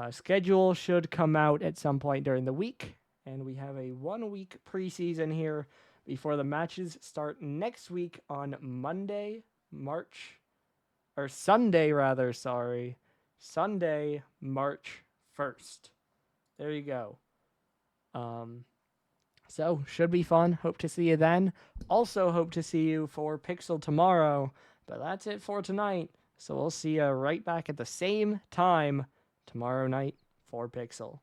Schedule should come out at some point during the week, and we have a 1-week preseason here before the matches start next week on Sunday, March 1st. There you go. So should be fun. Hope to see you then. Also hope to see you for Pixel tomorrow. But that's it for tonight. So we'll see you right back at the same time tomorrow night for Pixel.